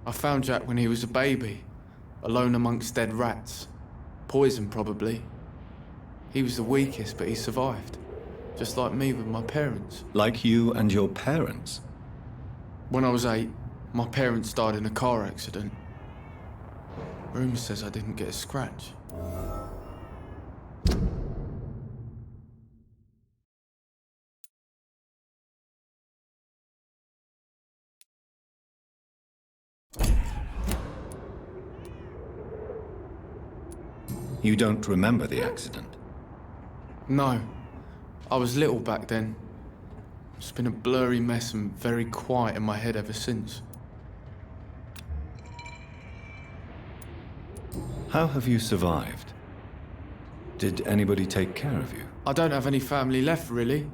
I found Jack when he was a baby, alone amongst dead rats. Poison, probably. He was the weakest, but he survived. Just like me with my parents. Like you and your parents? When I was 8, my parents died in a car accident. Rumour says I didn't get a scratch. You don't remember the accident? No. I was little back then. It's been a blurry mess and very quiet in my head ever since. How have you survived? Did anybody take care of you? I don't have any family left, really.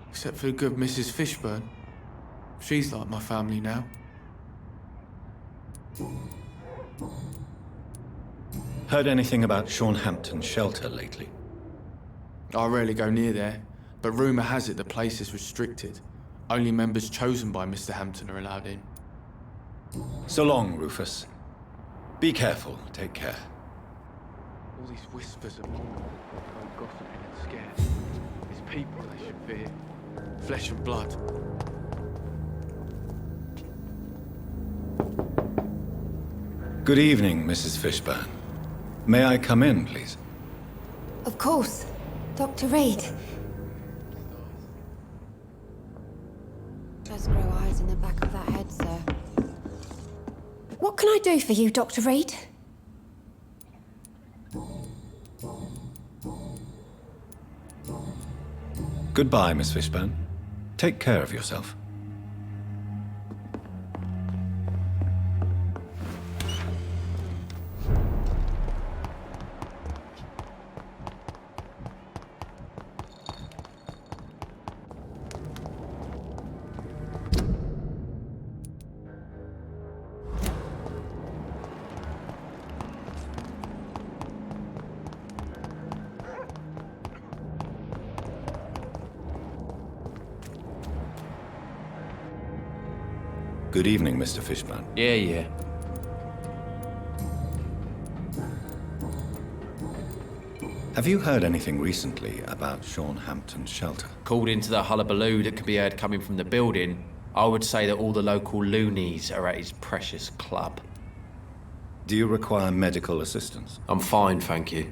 Except for the good Mrs. Fishburne. She's like my family now. Heard anything about Hampton's shelter lately? I rarely go near there, but rumour has it the place is restricted. Only members chosen by Mr. Hampton are allowed in. So long, Rufus. Be careful. Take care. All these whispers of gossiping and scared. These people they should fear. Flesh and blood. Good evening, Mrs. Fishburne. May I come in, please? Of course. Dr. Reed. Does grow eyes in the back of that head, sir. What can I do for you, Dr. Reed? Goodbye, Miss Fishburne. Take care of yourself. Good evening, Mr. Fishburne. Yeah. Have you heard anything recently about Hampton's shelter? Called into the hullabaloo that could be heard coming from the building, I would say that all the local loonies are at his precious club. Do you require medical assistance? I'm fine, thank you.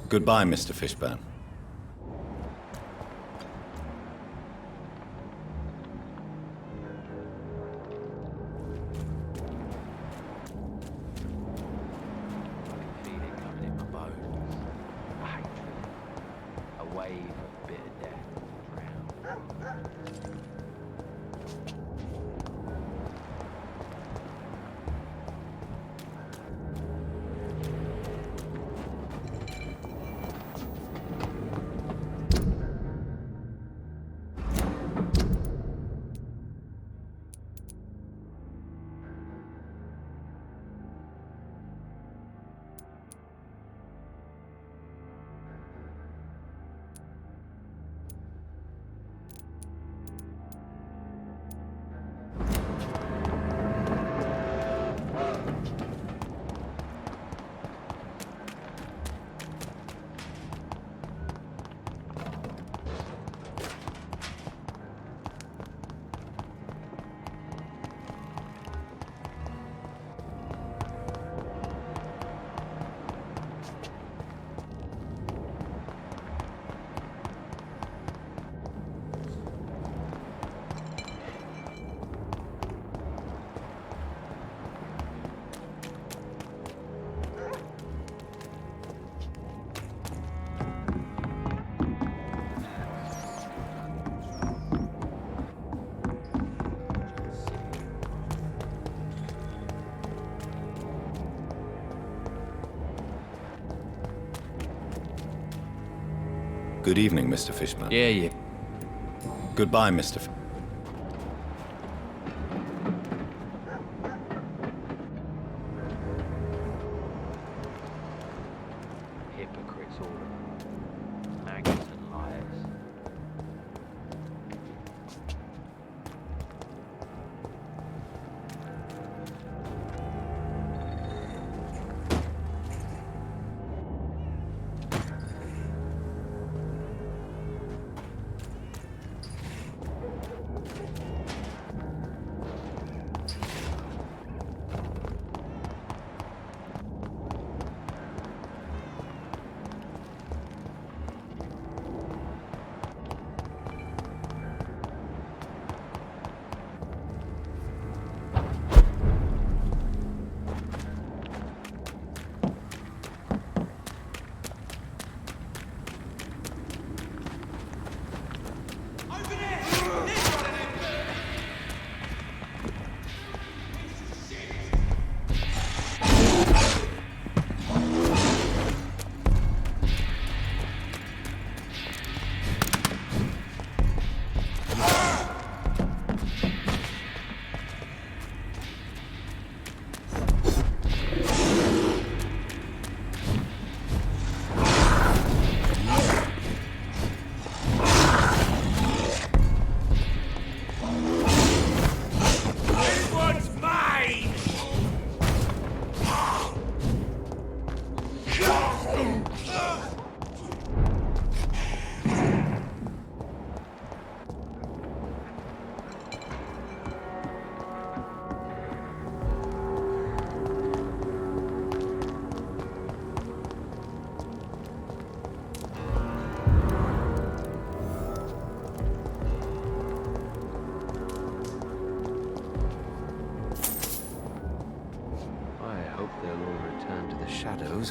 Goodbye, Mr. Fishburne. Good evening, Mr. Fishburne. Yeah, yeah. Goodbye, Mr. Hypocrites all of them. Maggots and liars.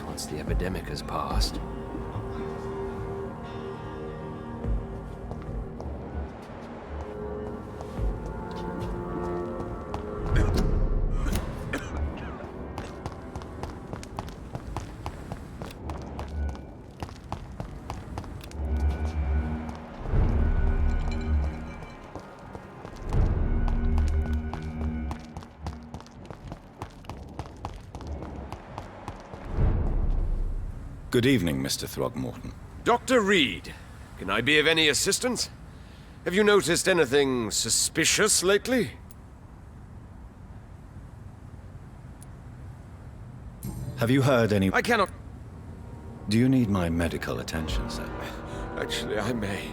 Once the epidemic has passed. Good evening, Mr. Throgmorton. Dr. Reed, can I be of any assistance? Have you noticed anything suspicious lately? Have you heard any... I cannot... Do you need my medical attention, sir? Actually, I may.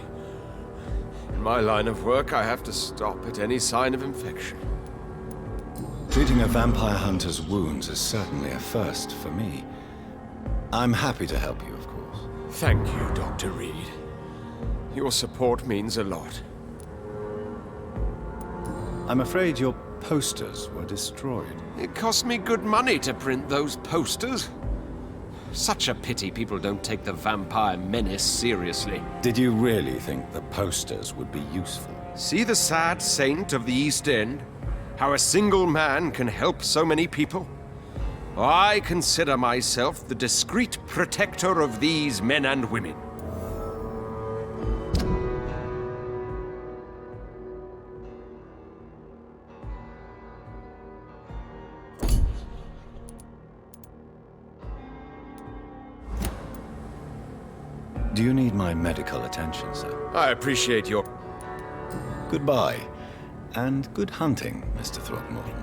In my line of work, I have to stop at any sign of infection. Treating a vampire hunter's wounds is certainly a first for me. I'm happy to help you, of course. Thank you, Dr. Reed. Your support means a lot. I'm afraid your posters were destroyed. It cost me good money to print those posters. Such a pity people don't take the vampire menace seriously. Did you really think the posters would be useful? See the sad saint of the East End? How a single man can help so many people? I consider myself the discreet protector of these men and women. Do you need my medical attention, sir? I appreciate your... Goodbye, and good hunting, Mr. Throgmorton.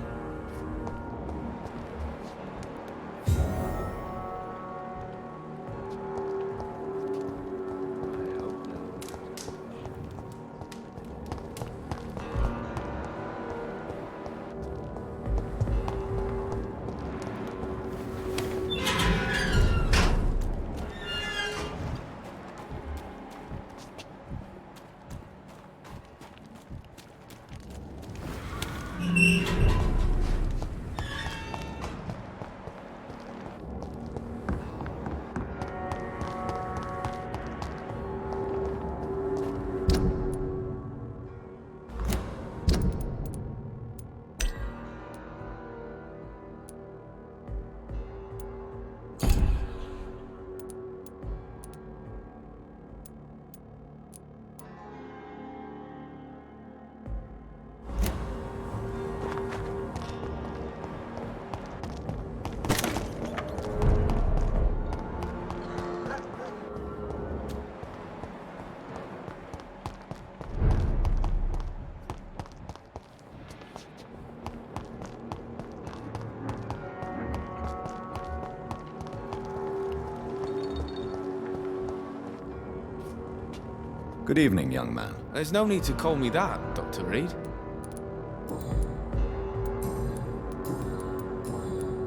Good evening, young man. There's no need to call me that, Dr. Reed.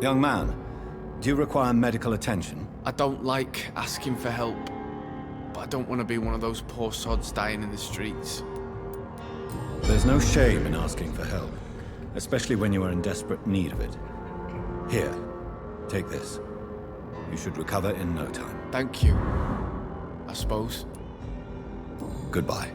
Young man, do you require medical attention? I don't like asking for help, but I don't want to be one of those poor sods dying in the streets. There's no shame in asking for help, especially when you are in desperate need of it. Here, take this. You should recover in no time. Thank you, I suppose. Goodbye.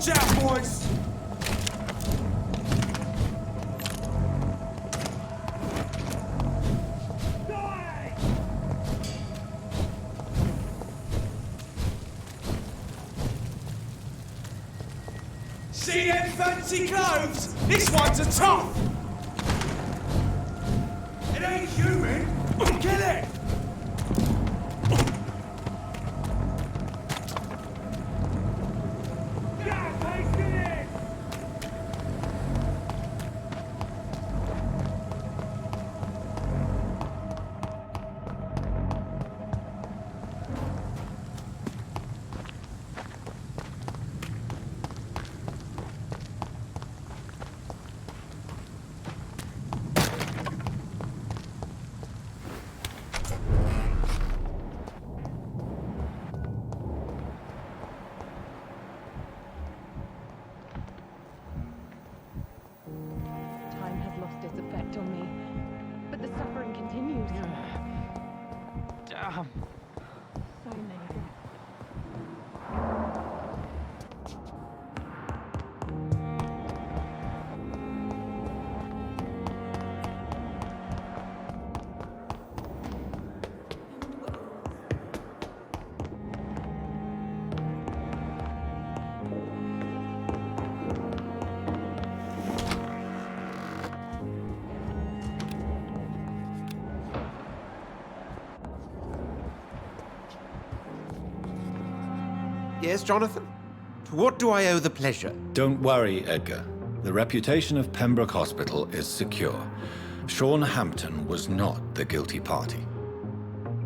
Watch out, boys! See them fancy clothes? This one's a tough! It ain't human! Kill it! Yes, Jonathan? To what do I owe the pleasure? Don't worry, Edgar. The reputation of Pembroke Hospital is secure. Sean Hampton was not the guilty party.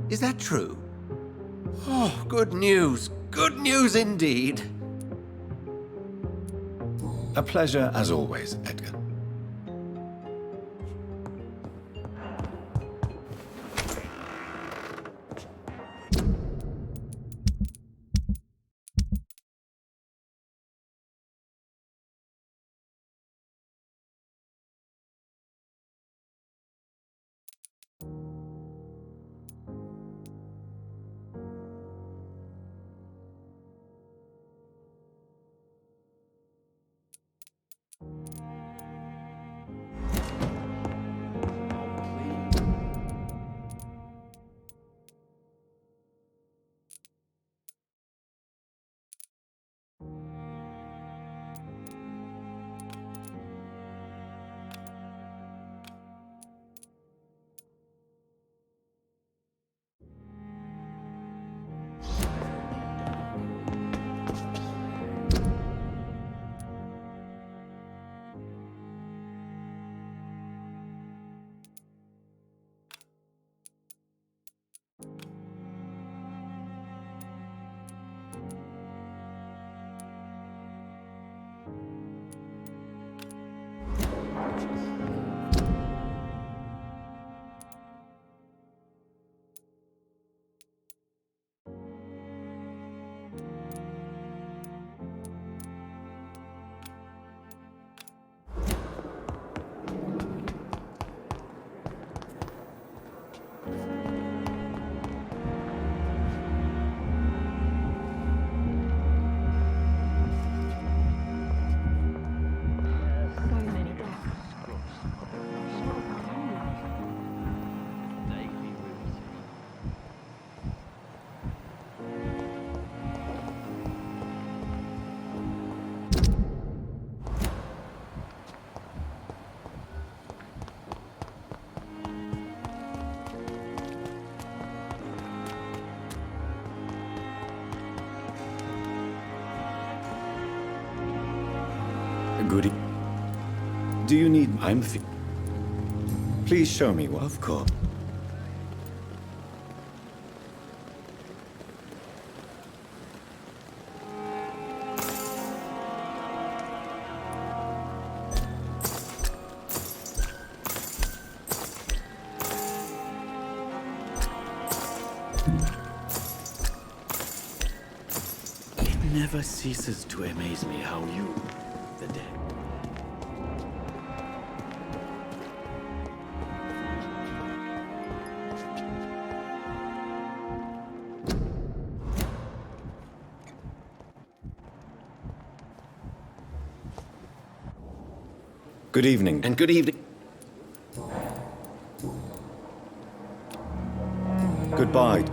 Is that true? Oh, good news. Good news indeed. A pleasure as always, Edgar. Goody. Do you need... Please show me what... Of course. It never ceases to amaze me how you, the dead, Good evening. And good evening. Goodbye.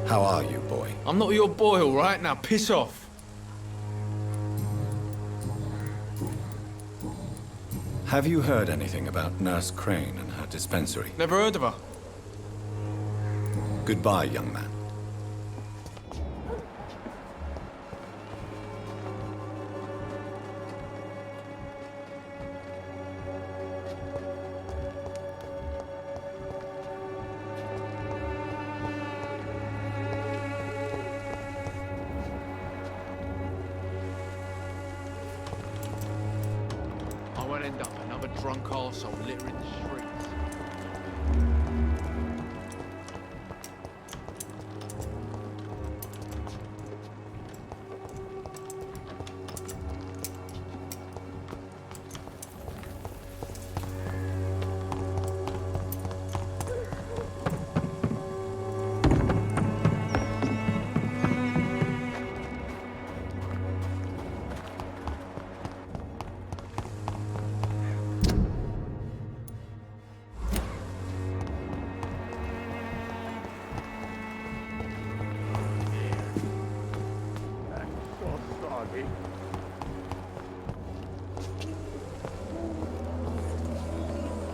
How are you, boy? I'm not your boy, all right? Now piss off. Have you heard anything about Nurse Crane and her dispensary? Never heard of her. Goodbye, young man. I won't end up another drunk arsehole littering the streets.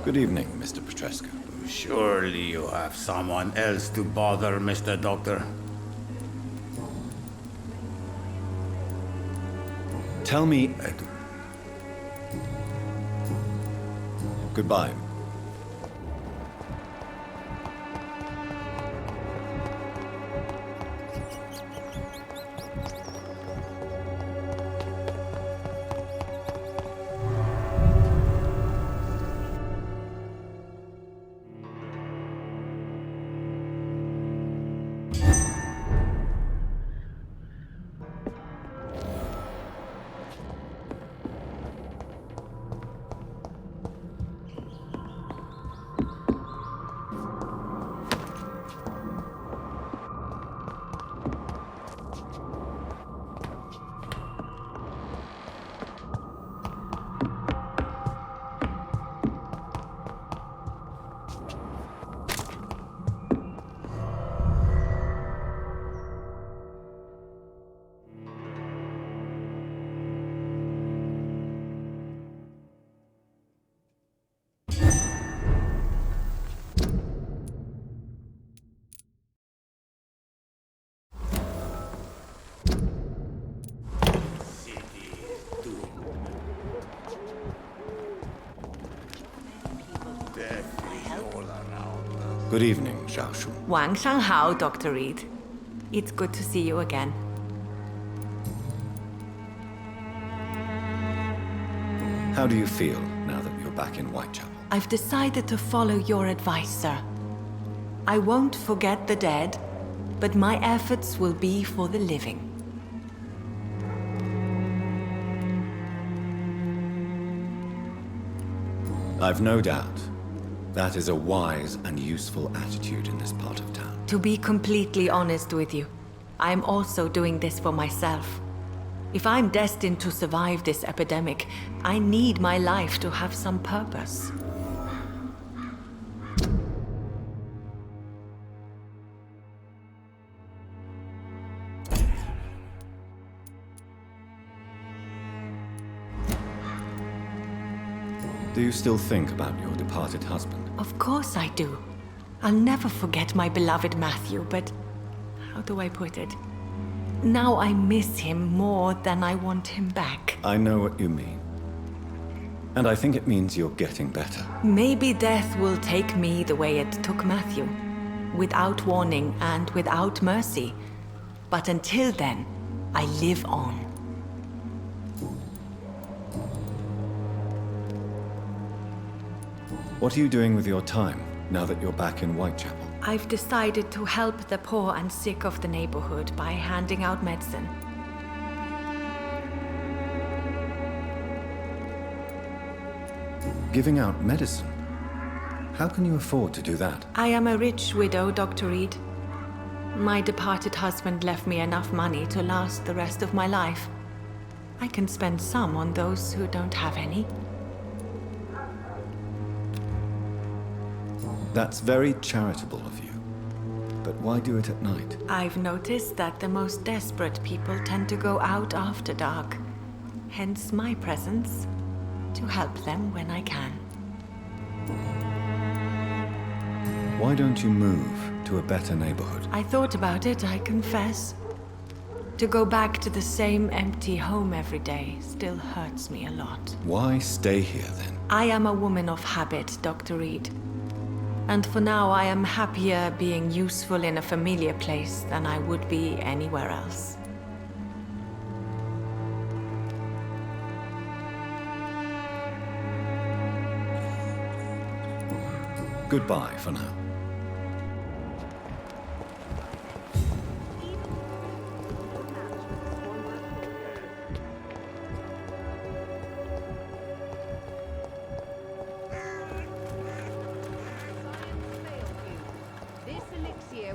Good evening, Mr. Petrescu. Surely you have someone else to bother, Mr. Doctor. Tell me... Goodbye. Good evening, Xiaoshu. 晚上好, Dr. Reed. It's good to see you again. How do you feel now that you're back in Whitechapel? I've decided to follow your advice, sir. I won't forget the dead, but my efforts will be for the living. I've no doubt. That is a wise and useful attitude in this part of town. To be completely honest with you, I'm also doing this for myself. If I'm destined to survive this epidemic, I need my life to have some purpose. Do you still think about your departed husband? Of course I do. I'll never forget my beloved Matthew, but how do I put it? Now I miss him more than I want him back. I know what you mean. And I think it means you're getting better. Maybe death will take me the way it took Matthew. Without warning and without mercy. But until then, I live on. What are you doing with your time, now that you're back in Whitechapel? I've decided to help the poor and sick of the neighborhood by handing out medicine. Giving out medicine? How can you afford to do that? I am a rich widow, Dr. Reed. My departed husband left me enough money to last the rest of my life. I can spend some on those who don't have any. That's very charitable of you. But why do it at night? I've noticed that the most desperate people tend to go out after dark. Hence my presence, to help them when I can. Why don't you move to a better neighborhood? I thought about it, I confess. To go back to the same empty home every day still hurts me a lot. Why stay here then? I am a woman of habit, Dr. Reed. And for now, I am happier being useful in a familiar place than I would be anywhere else. Goodbye for now.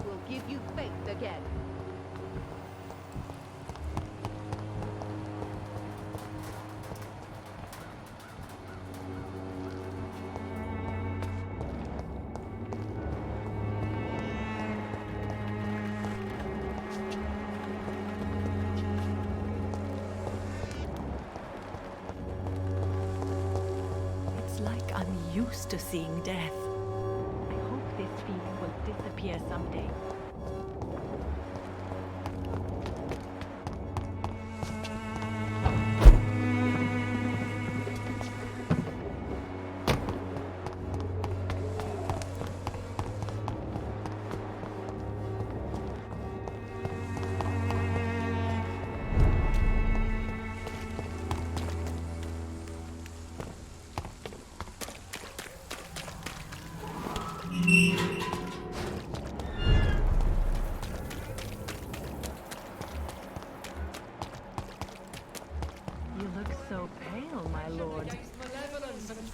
Will give you faith again. It's like I'm used to seeing death. I hope this feeling will disappear someday.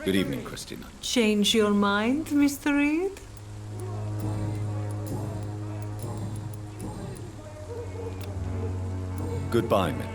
Good evening, Christina. Change your mind, Mr. Reed? Goodbye, men.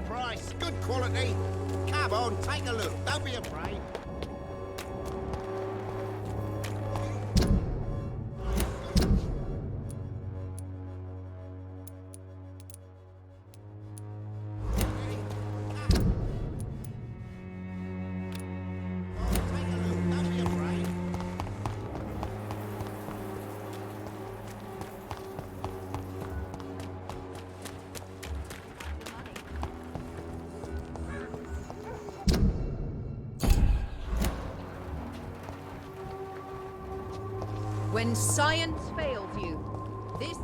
Price, good quality. Come on, take a look. Don't be afraid. When science fails you, this